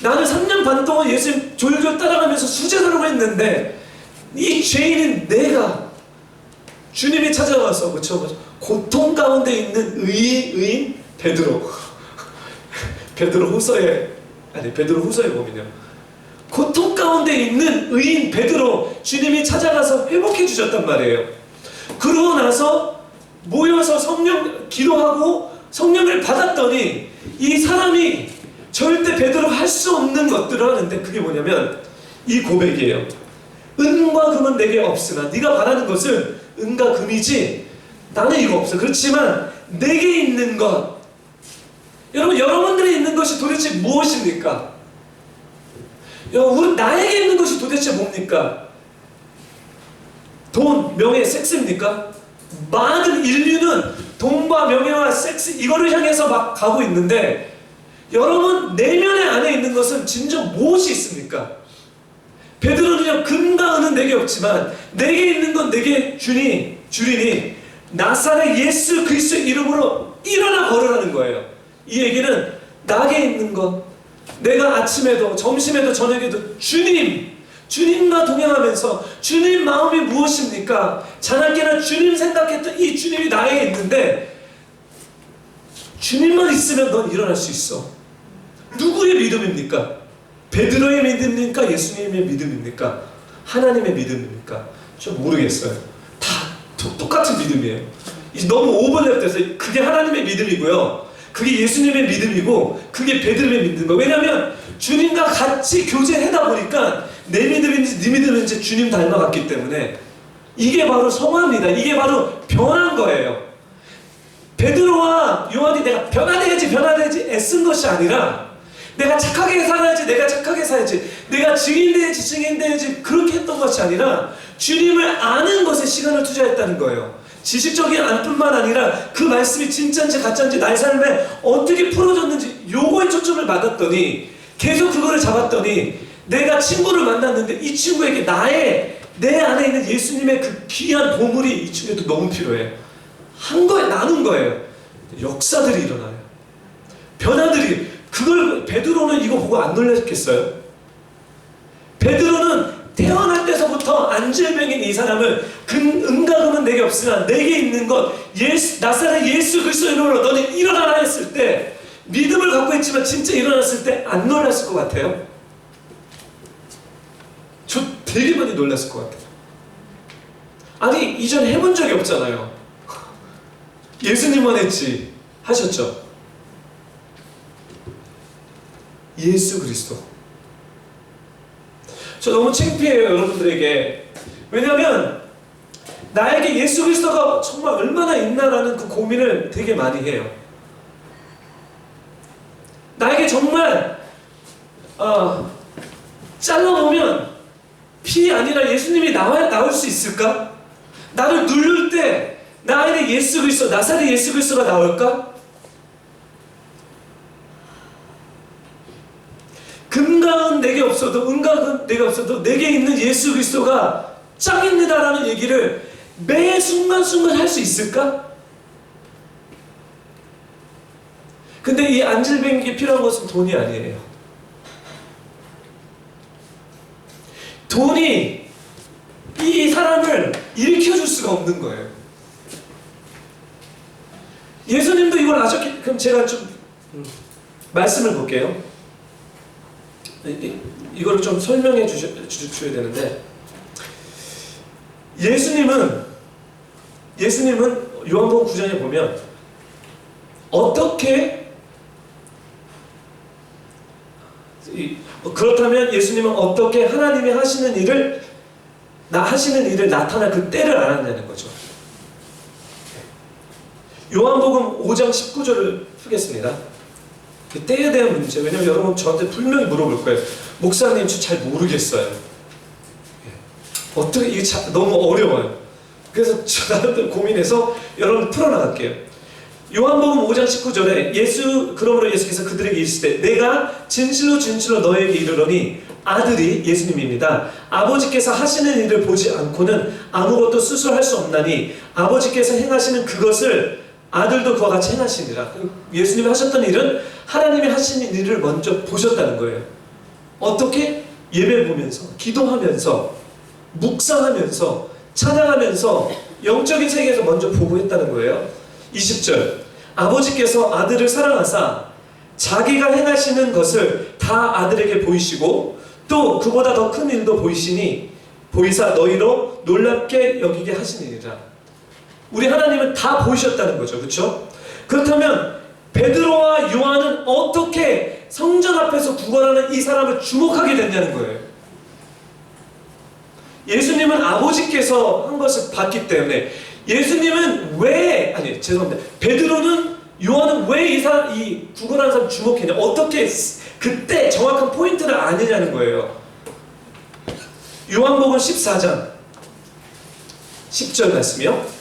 나는 3년 반 동안 예수님 졸졸 따라가면서 수제자라고 했는데 이 죄인인 내가 주님이 찾아와서 고통 가운데 있는 의인 베드로. 베드로 후서에 보면요. 고통 가운데 있는 의인 베드로 주님이 찾아가서 회복해 주셨단 말이에요. 그러고 나서 모여서 기도하고 성령을 받았더니 이 사람이 절대 베드로가 할 수 없는 것들을 하는데 그게 뭐냐면 이 고백이에요. 은과 금은 내게 없으나 네가 바라는 것은 은과 금이지 나는 이거 없어. 그렇지만 내게 있는 것, 여러분들이 있는 것이 도대체 무엇입니까? 나에게 있는 것이 도대체 뭡니까? 돈, 명예, 섹스입니까? 많은 인류는 돈과 명예와 섹스 이거를 향해서 막 가고 있는데 여러분 내면의 안에 있는 것은 진정 무엇이 있습니까? 베드로는요 금과 은은 내게 없지만 내게 있는 건 내게 주리니 나사렛 예수 그리스도의 이름으로 일어나 걸으라는 거예요. 이 얘기는 나게 있는 것, 내가 아침에도 점심에도 저녁에도 주님과 동행하면서 주님 마음이 무엇입니까? 자나깨나 주님 생각했던 이 주님이 나에 있는데 주님만 있으면 넌 일어날 수 있어. 누구의 믿음입니까? 베드로의 믿음입니까? 예수님의 믿음입니까? 하나님의 믿음입니까? 좀 모르겠어요. 다 똑같은 믿음이에요. 너무 오버랩돼서 그게 하나님의 믿음이고요. 그게 예수님의 믿음이고 그게 베드로의 믿음인 거예요. 왜냐하면 주님과 같이 교제하다 보니까 내 믿음인지 네 믿음인지 주님 닮아갔기 때문에 이게 바로 성화입니다. 이게 바로 변한 거예요. 베드로와 요한이 내가 변화돼야지 애쓴 것이 아니라 내가 착하게 살아야지 내가 증인돼야지 그렇게 했던 것이 아니라 주님을 아는 것에 시간을 투자했다는 거예요. 지식적인 안뿐만 아니라 그 말씀이 진짜인지 가짜인지 나의 삶에 어떻게 풀어졌는지 요거에 초점을 받았더니 계속 그거를 잡았더니 내가 친구를 만났는데 이 친구에게 내 안에 있는 예수님의 그 귀한 보물이 이 친구에도 너무 필요해. 나눈 거예요. 역사들이 일어나요. 변화들이. 그걸 베드로는 이거 보고 안 놀랐겠어요? 베드로는 태어날 때서부터 안질병인 이 사람을 은과 금은 내게 없으나 내게 있는 것 나사렛 예수 그리스도의 이름으로 너는 일어나라 했을 때 믿음을 갖고 있지만 진짜 일어났을 때 안 놀랐을 것 같아요? 저 되게 많이 놀랐을 것 같아요. 아니 이전 해본 적이 없잖아요. 예수님만 했지 하셨죠? 예수 그리스도. 저 너무 창피해요 여러분들에게. 왜냐하면 나에게 예수 그리스도가 정말 얼마나 있나라는 그 고민을 되게 많이 해요. 나에게 정말 잘라보면 피 아니라 예수님이 나올 수 있을까? 나를 누를 때 나에게 예수 그리스도, 나사렛 예수 그리스도가 나올까? 금과 은 내게 없어도 은과 은 내게 없어도 내게 있는 예수 그리스도가 짱입니다라는 얘기를 매 순간순간 할 수 있을까? 근데 이 안질병에게 필요한 것은 돈이 아니에요. 돈이 이 사람을 일으켜줄 수가 없는 거예요. 예수님도 이걸 아셨기. 그럼 제가 좀 말씀을 볼게요. 이거를 좀 설명해 주셔야 되는데 예수님은 요한복음 9장에 보면 그렇다면 예수님은 어떻게 하나님이 하시는 일을 나타날 그 때를 알았냐는 거죠. 요한복음 5장 19절을 푸겠습니다. 그 때에 대한 문제. 왜냐면 여러분 저한테 분명히 물어볼 거예요. 목사님 저 잘 모르겠어요. 어떻게 이게 너무 어려워요. 그래서 저 나름대로 고민해서 여러분 풀어나갈게요. 요한복음 5장 19절에 그러므로 예수께서 그들에게 이르시되 내가 진실로 너에게 이르노니 아들이 예수님입니다. 아버지께서 하시는 일을 보지 않고는 아무것도 스스로 할 수 없나니 아버지께서 행하시는 그것을 아들도 그와 같이 행하시니라. 예수님이 하셨던 일은 하나님이 하시는 일을 먼저 보셨다는 거예요. 어떻게? 예배 보면서, 기도하면서, 묵상하면서, 찬양하면서 영적인 세계에서 먼저 보고 했다는 거예요. 20절 아버지께서 아들을 사랑하사 자기가 행하시는 것을 다 아들에게 보이시고 또 그보다 더 큰 일도 보이사 너희로 놀랍게 여기게 하시니라. 우리 하나님은 다 보이셨다는 거죠. 그렇죠? 그렇다면 베드로와 요한은 어떻게 성전 앞에서 구걸하는 이 사람을 주목하게 됐냐는 거예요. 예수님은 아버지께서 한 것을 봤기 때문에 베드로는 요한은 왜 이 구걸하는 사람 주목했냐? 어떻게 그때 정확한 포인트를 아느냐는 거예요. 요한복음 14장 10절 말씀이요.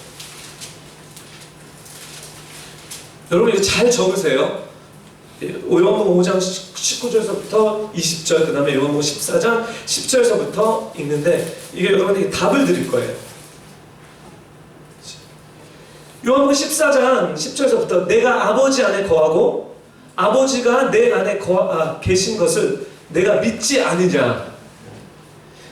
여러분 이거 잘 적으세요. 요한복음 5장 19절서부터 20절, 그 다음에 요한복음 14장 10절서부터 읽는데 이게 여러분에게 답을 드릴 거예요. 요한복음 14장 10절서부터 내가 아버지 안에 거하고 아버지가 내 안에 계신 것을 내가 믿지 않으냐.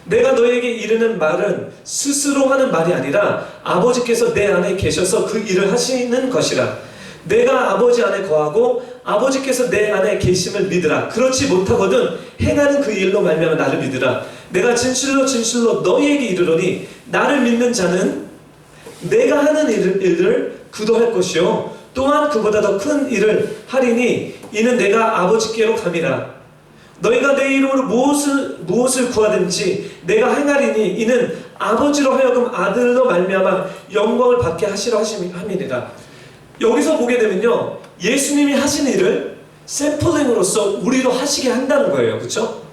내가 너에게 이르는 말은 스스로 하는 말이 아니라 아버지께서 내 안에 계셔서 그 일을 하시는 것이라. 내가 아버지 안에 거하고 아버지께서 내 안에 계심을 믿으라. 그렇지 못하거든 행하는 그 일로 말미암아 나를 믿으라. 내가 진실로 진실로 너희에게 이르노니 나를 믿는 자는 내가 하는 일을 그도 할 것이요 또한 그보다 더 큰 일을 하리니 이는 내가 아버지께로 감이라. 너희가 내 이름으로 무엇을 구하든지 내가 행하리니 이는 아버지로 하여금 아들로 말미암아 영광을 받게 하시려 함이니라. 여기서 보게 되면요, 예수님이 하신 일을 샘플링으로서 우리도 하시게 한다는 거예요. 그렇죠?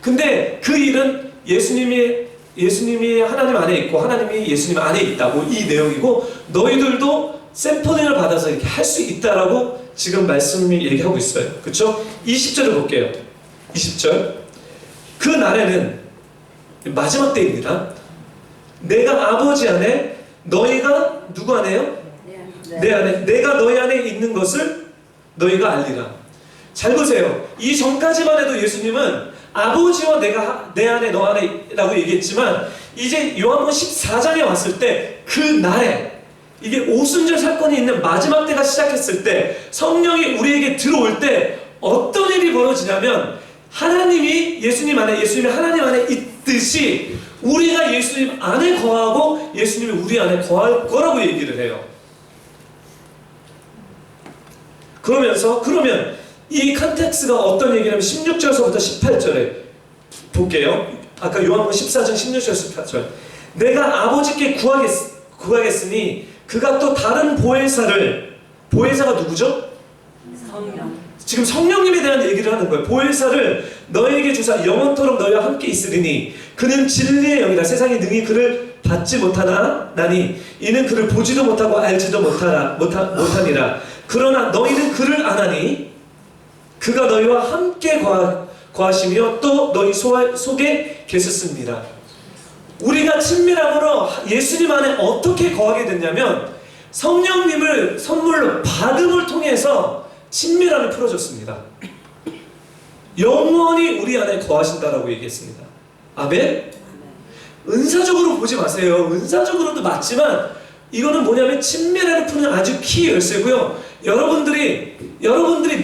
근데 그 일은 예수님이 하나님 안에 있고 하나님이 예수님 안에 있다고 이 내용이고, 너희들도 샘플링을 받아서 이렇게 할 수 있다라고 지금 말씀이 얘기하고 있어요. 그렇죠? 20절을 볼게요. 20절. 그 날에는 마지막 때입니다. 내가 아버지 안에 너희가 누구 안에요? 내 안에 내가 너희 안에 있는 것을 너희가 알리라. 잘 보세요. 이 전까지만 해도 예수님은 아버지와 내가 내 안에 너 안에 라고 얘기했지만 이제 요한복음 14장에 왔을 때 그 날에 이게 오순절 사건이 있는 마지막 때가 시작했을 때 성령이 우리에게 들어올 때 어떤 일이 벌어지냐면 하나님이 예수님이 하나님 안에 있듯이 우리가 예수님 안에 거하고 예수님이 우리 안에 거할 거라고 얘기를 해요. 그러면 이 컨텍스트가 어떤 얘기냐면 16절서부터 18절에 볼게요. 아까 요한복음 14장 16절 18절. 내가 아버지께 구하겠으니 그가 또 다른 보혜사가 누구죠? 성령. 지금 성령님에 대한 얘기를 하는 거예요. 보혜사를 너에게 주사 영원토록 너희와 함께 있으리니 그는 진리의 영이라. 세상이 능히 그를 받지 못하나니 이는 그를 보지도 못하고 알지도 못하니라. 그러나 너희는 그를 아나니 그가 너희와 함께 거하시며 또 너희 속에 계셨습니다. 우리가 친밀함으로 예수님 안에 어떻게 거하게 됐냐면 성령님을 선물로 받음을 통해서 친밀함이 풀어졌습니다. 영원히 우리 안에 거하신다라고 얘기했습니다. 아멘? 은사적으로 보지 마세요. 은사적으로도 맞지만 이거는 뭐냐면 친밀함을 푸는 아주 키 열쇠고요. 여러분들이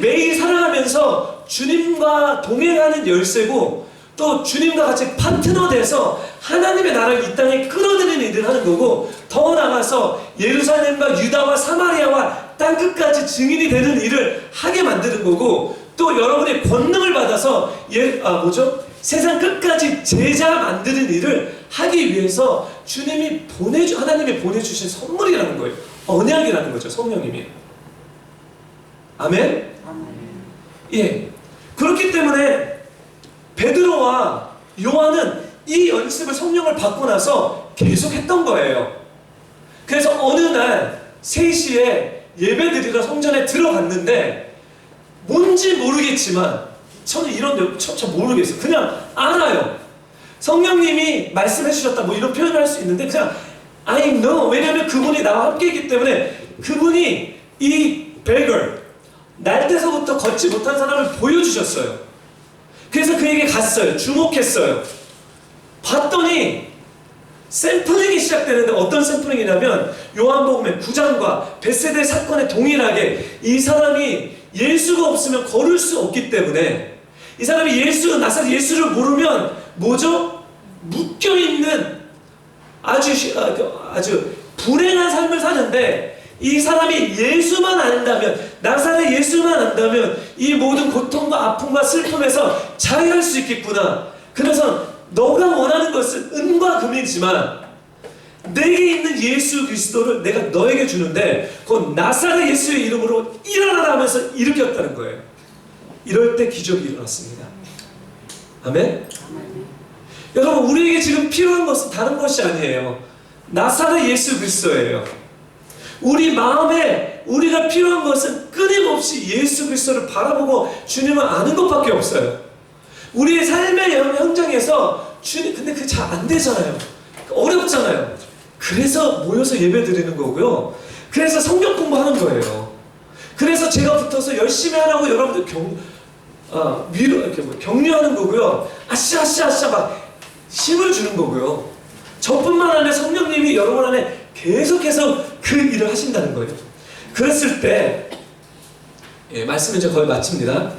매일 살아가면서 주님과 동행하는 열쇠고 또 주님과 같이 파트너 돼서 하나님의 나라를 이 땅에 끌어들이는 일을 하는 거고, 더 나아가서 예루살렘과 유다와 사마리아와 땅끝까지 증인이 되는 일을 하게 만드는 거고, 또 여러분의 권능을 받아서 세상 끝까지 제자 만드는 일을 하기 위해서 하나님이 보내주신 선물이라는 거예요. 언약이라는 거죠. 성령님이. 아멘? 예. 그렇기 때문에 베드로와 요한은 이 연습을 성령을 받고 나서 계속 했던 거예요. 그래서 어느 날 3시에 예배드리러 성전에 들어갔는데 뭔지 모르겠지만 저는 저 모르겠어요. 그냥 알아요. 성령님이 말씀해 주셨다 뭐 이런 표현을 할 수 있는데 그냥 I know. 왜냐하면 그분이 나와 함께 있기 때문에 그분이 이 beggar 날때서부터 걷지 못한 사람을 보여주셨어요. 그래서 그에게 갔어요. 주목했어요. 봤더니 샘플링이 시작되는데 어떤 샘플링이냐면 요한복음의 9장과 벳세대 사건에 동일하게 이 사람이 예수가 없으면 걸을 수 없기 때문에 이 사람이 나사렛 예수를 모르면 뭐죠? 묶여있는 아주 불행한 삶을 사는데 이 사람이 예수만 안다면, 나사렛 예수만 안다면 이 모든 고통과 아픔과 슬픔에서 자유할 수 있겠구나. 그래서 너가 원하는 것은 은과 금이지만 내게 있는 예수 그리스도를 내가 너에게 주는데 그건 나사렛 예수의 이름으로 일어나라 하면서 일으켰다는 거예요. 이럴 때 기적이 일어났습니다. 아멘? 여러분, 우리에게 지금 필요한 것은 다른 것이 아니에요. 나사렛 예수 그리스도예요. 우리 마음에 우리가 필요한 것은 끊임없이 예수 그리스도를 바라보고 주님을 아는 것밖에 없어요. 우리의 삶의 현장에서 주님, 근데 그게 잘 안 되잖아요. 어렵잖아요. 그래서 모여서 예배 드리는 거고요. 그래서 성경 공부하는 거예요. 그래서 제가 붙어서 열심히 하라고 여러분들 위로 이렇게 격려하는 거고요. 아싸 막 힘을 주는 거고요. 저뿐만 아니라 성령님이 여러분 안에 계속해서 그 일을 하신다는 거예요. 그랬을 때 말씀을 이제 거의 마칩니다.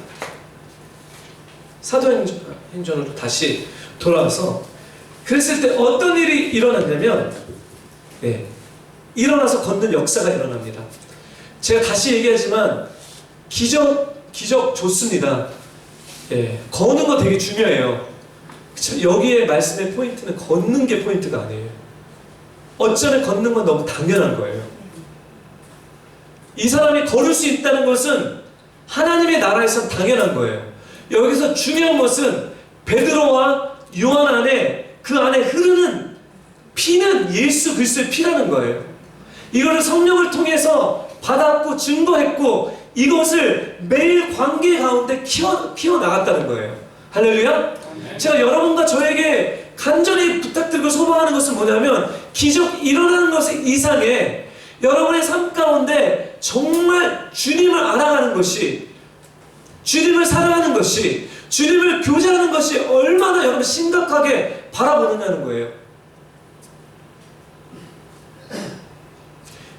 사도행전으로 다시 돌아와서 그랬을 때 어떤 일이 일어났냐면 일어나서 걷는 역사가 일어납니다. 제가 다시 얘기하지만 기적 좋습니다. 걷는 거 되게 중요해요. 그쵸? 여기에 말씀의 포인트는 걷는 게 포인트가 아니에요. 어쩌면 걷는 건 너무 당연한 거예요. 이 사람이 걸을 수 있다는 것은 하나님의 나라에선 당연한 거예요. 여기서 중요한 것은 베드로와 요한 안에 그 안에 흐르는 피는 예수 그리스도의 피라는 거예요. 이거를 성령을 통해서 받았고 증거했고 이것을 매일 관계 가운데 키워나갔다는 거예요. 할렐루야? 제가 여러분과 저에게 간절히 부탁드리고 소망하는 것은 뭐냐면 기적 일어나는 것 이상에 여러분의 삶 가운데 정말 주님을 알아가는 것이, 주님을 사랑하는 것이, 주님을 교제하는 것이 얼마나 여러분 심각하게 바라보느냐는 거예요.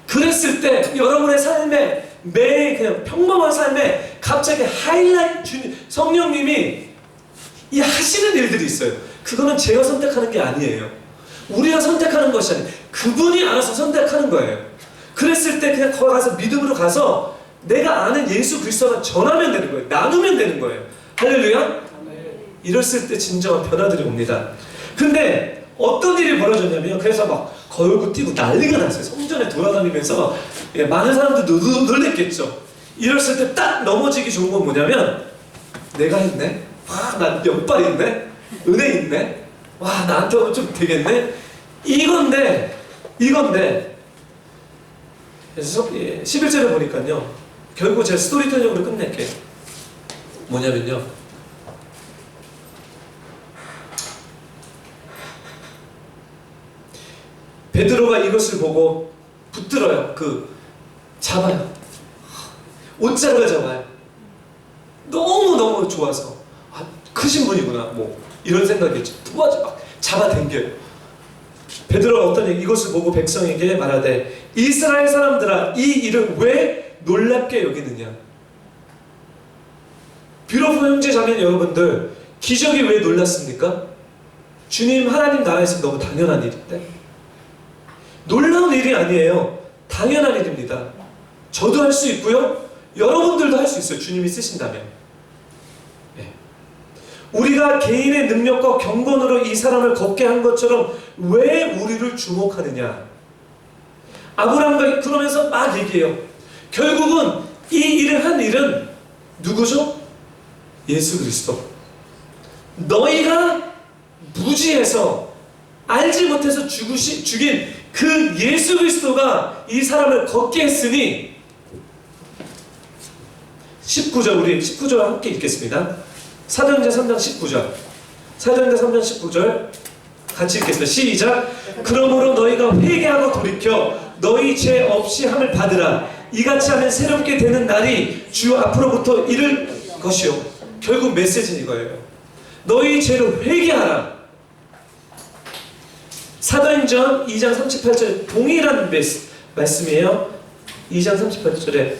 그랬을 때 여러분의 삶에 매일 그냥 평범한 삶에 갑자기 하이라이트 성령님이 이 하시는 일들이 있어요. 그거는 제가 선택하는 게 아니에요. 우리가 선택하는 것이 아니에요. 그분이 알아서 선택하는 거예요. 그랬을 때 그냥 거기 가서 믿음으로 가서 내가 아는 예수 그리스도만 전하면 되는 거예요. 나누면 되는 거예요. 할렐루야? 이랬을 때 진정한 변화들이 옵니다. 근데 어떤 일이 벌어졌냐면 그래서 막 걸고 뛰고 난리가 났어요. 성전에 돌아다니면서 많은 사람들 놀랬겠죠. 이랬을 때 딱 넘어지기 좋은 건 뭐냐면 내가 했네? 와, 난 역발 있네? 은혜 있네? 와, 나한테 오면 좀 되겠네? 이건데 그래서 11절에 보니까요 결국 제가 스토리텔링으로 끝낼게요. 뭐냐면요 베드로가 이것을 보고 붙들어요. 잡아요. 옷자락을 잡아요. 너무너무 좋아서 크신 분이구나 뭐 이런 생각이었죠. 막 잡아당겨요. 베드로가 어떤 얘기, 이것을 보고 백성에게 말하되 이스라엘 사람들아 이 일을 왜 놀랍게 여기느냐. 비로소 형제 자매 여러분들 기적이 왜 놀랐습니까? 주님 하나님 나라에서 너무 당연한 일인데 놀라운 일이 아니에요. 당연한 일입니다. 저도 할 수 있고요 여러분들도 할 수 있어요. 주님이 쓰신다면. 우리가 개인의 능력과 경건으로 이 사람을 걷게 한 것처럼 왜 우리를 주목하느냐. 아브라함과 그러면서 막 얘기해요. 결국은 이 일을 한 일은 누구죠? 예수 그리스도. 너희가 무지해서 알지 못해서 죽인 그 예수 그리스도가 이 사람을 걷게 했으니 19절 우리 19절 함께 읽겠습니다. 사도행전 3장 19절 사도행전 3장 19절 같이 읽겠습니다. 시작. 그러므로 너희가 회개하고 돌이켜 너희 죄 없이 함을 받으라. 이같이 하면 새롭게 되는 날이 주 앞으로부터 이를 것이요. 결국 메시지는 이거예요. 너희 죄를 회개하라. 사도행전 2장 38절 동일한 말씀이에요. 2장 38절에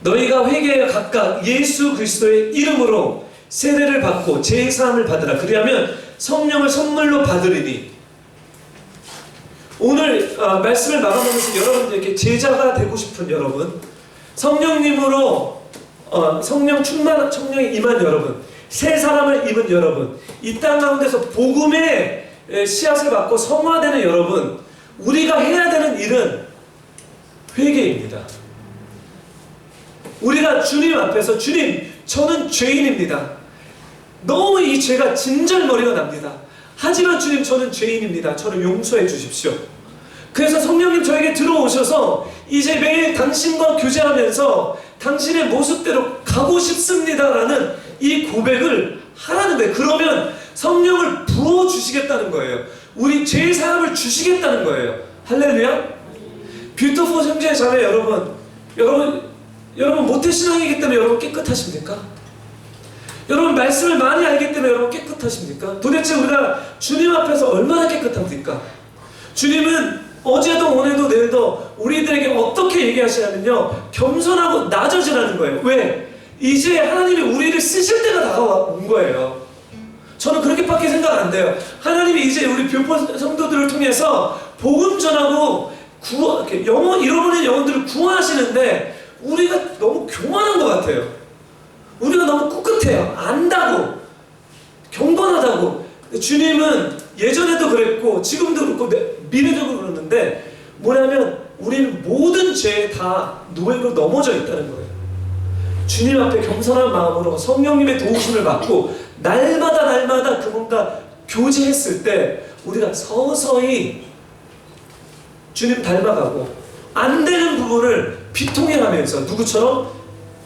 너희가 회개하여 각각 예수 그리스도의 이름으로 세례를 받고 죄의 사함을 받으라. 그리하면 성령을 선물로 받으리니. 오늘 말씀을 마감하면서 여러분들에게 제자가 되고 싶은 여러분, 성령님으로 성령 충만, 성령이 임한 여러분, 새 사람을 입은 여러분, 이 땅 가운데서 복음의 씨앗을 받고 성화되는 여러분, 우리가 해야 되는 일은 회개입니다. 우리가 주님 앞에서 주님, 저는 죄인입니다. 너무 이 죄가 진절머리가 납니다. 하지만 주님, 저는 죄인입니다. 저를 용서해 주십시오. 그래서 성령님 저에게 들어오셔서 이제 매일 당신과 교제하면서 당신의 모습대로 가고 싶습니다라는 이 고백을 하라는 거예요. 그러면 성령을 부어주시겠다는 거예요. 우리 죄의 사함을 주시겠다는 거예요. 할렐루야. 뷰티풀 형제 자매 여러분 모태신앙이기 때문에 여러분 깨끗하십니까? 여러분 말씀을 많이 알기 때문에 여러분 깨끗하십니까? 도대체 우리가 주님 앞에서 얼마나 깨끗합니까? 주님은 어제도 오늘도 내일도 우리들에게 어떻게 얘기하시냐면요, 겸손하고 낮아지라는 거예요. 왜? 이제 하나님이 우리를 쓰실 때가 다가온 거예요. 저는 그렇게밖에 생각 안 돼요. 하나님이 이제 우리 뷰포 성도들을 통해서 복음 전하고 잃어버린 영혼들을 구원하시는데 우리가 너무 교만한 것 같아요. 우리가 너무 꿋꿋해요. 안다고, 경건하다고. 주님은 예전에도 그랬고 지금도 그렇고 미래도 그러는데 뭐냐면 우리는 모든 죄에 다 노예로 넘어져 있다는 거예요. 주님 앞에 겸손한 마음으로 성령님의 도우심을 받고 날마다 그분과 교제했을 때 우리가 서서히 주님 닮아가고 안 되는 부분을 비통해하면서 누구처럼?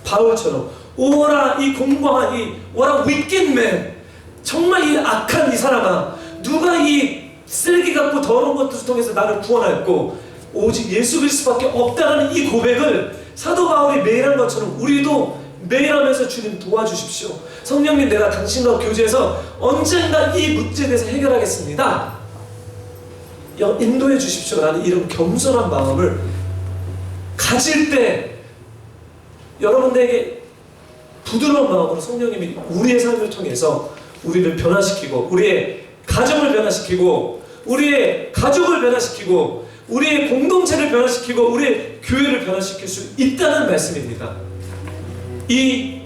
바울처럼 오라 이 공고한 이 오라 wicked man, 정말 이 악한 이 사람아, 누가 이 쓰레기 같고 더러운 것들을 통해서 나를 구원했고 오직 예수 그리스도밖에 없다는 이 고백을 사도 바울이 매일 한 것처럼 우리도 매일 하면서 주님 도와주십시오. 성령님, 내가 당신과 교제해서 언젠가 이 문제에 대해서 해결하겠습니다. 인도해 주십시오. 라는 이런 겸손한 마음을 가질 때 여러분들에게 부드러운 마음으로 성령님이 우리의 삶을 통해서 우리를 변화시키고 우리의 가정을 변화시키고 우리의 가족을 변화시키고 우리의 공동체를 변화시키고 우리의 교회를 변화시킬 수 있다는 말씀입니다. 이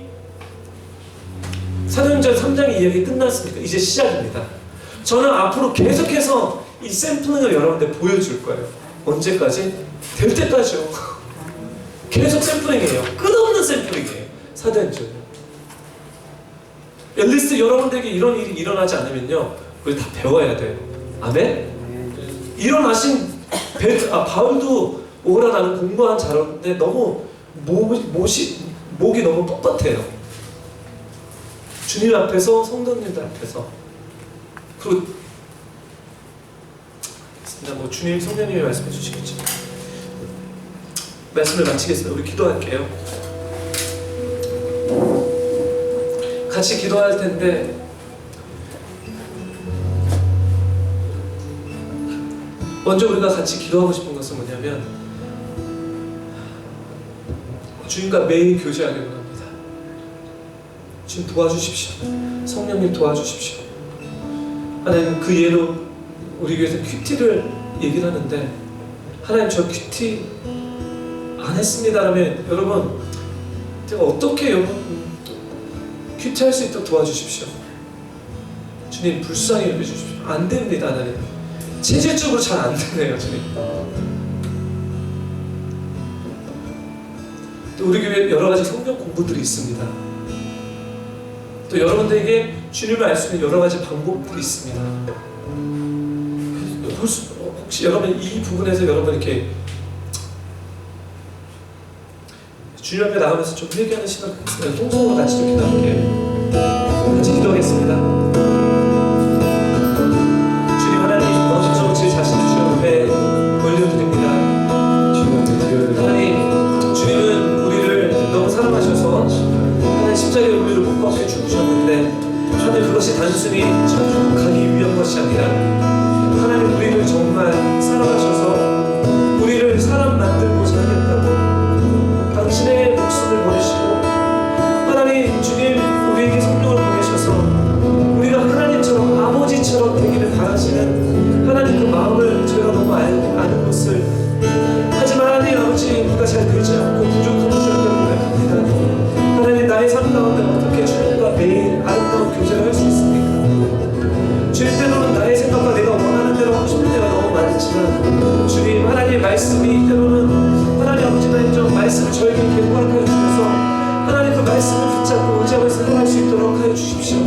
사도행전 3장의 이야기 끝났습니까? 이제 시작입니다. 저는 앞으로 계속해서 이 샘플링을 여러분들 보여줄 거예요. 언제까지? 될 때까지요. 계속 샘플링이에요. 끝없는 샘플링이에요. 사도행전. 앨리스, 여러분들에게 이런 일이 일어나지 않으면요, 우리 다 배워야 돼요. 아멘? 일어나신 바울도 오라 나는 공부한 자로인데 너무 목이 너무 뻣뻣해요. 주님 앞에서, 성도님들 앞에서. 그리고 뭐 주님, 성령님이 말씀해 주시겠죠. 말씀을 마치겠습니다. 우리 기도할게요. 같이 기도할 텐데 먼저 우리가 같이 기도하고 싶은 것은 뭐냐면 주님과 매일 교제하기를 원합니다. 주님 도와주십시오. 성령님 도와주십시오. 하나님, 그 예로 우리 교회에서 큐티를 얘기를 하는데 하나님, 저 큐티 안 했습니다라면 여러분 제가 어떻게 큐티할 수 있도록 도와주십시오. 주님, 불쌍히 여겨주십시오. 안 됩니다. 하나님, 체질적으로 잘 안 되네요. 주님. 또 우리 교회에 여러 가지 성경 공부들이 있습니다. 또 여러분들에게 주님을 알 수 있는 여러 가지 방법들이 있습니다. 혹시 여러분 이 부분에서 여러분 이렇게 주님 앞에 나가면서 좀 회개하는 시간, 통성으로 같이 좀 기도할게요. 같이 기도하겠습니다. 주님 하나님, 먼저 제 자신을 주님 앞에 올려드립니다. 하나님, 주님은 우리를 너무 사랑하셔서 하나님 십자가에 우리를 못 박혀 죽으셨는데 하나님, 그것이 단순히 천국가기 위한 것이 아니라 하나님, 우리를 정말 사랑하셔서 우리를 사람 만들고자 하겠다고 당신의 목숨을 보내시고 하나님, 주님 우리에게 성령을 보내셔서 우리가 하나님처럼 아버지처럼 되기를 바라시는 하나님, 그 마음을 저희가 너무 아는 것을, 하지만 하나님 아버지, 우리가 잘 되지 않고 부족한 주님께 고백합니다. 하나님, 나의 삶 가운데 어떻게 주님과 매일 아름다운 교제를 할 수 있습니까? 주님, 때로는 나의 생각과 내가 원하는 대로 하고 싶은 때가 너무 많지만 주님, 하나님의 말씀이 때로는 하나님 아버지, 나의 좀 말씀을 저에게 개구하게 주셔서 하나님 그 말씀을 붙잡고 의지하면서 살아갈 수 있도록 하여 주십시오.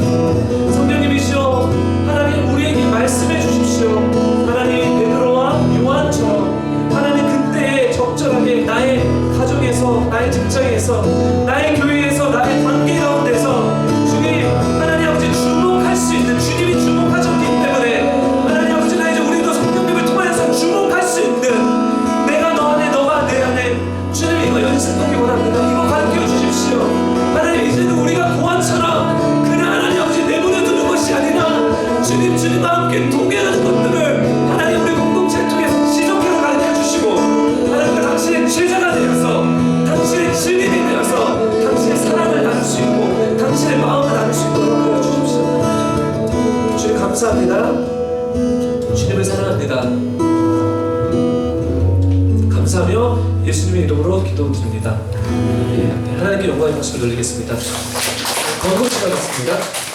성령님이시여, 하나님 우리에게 말씀해 주십시오. 하나님, 베드로와 요한처럼 하나님 그때에 적절하게 주님을 사랑합니다. 감사하며 예수님의 이름으로 기도드립니다. 하나님께 영광의 박수를 돌리겠습니다. 건강 시간이었습니다.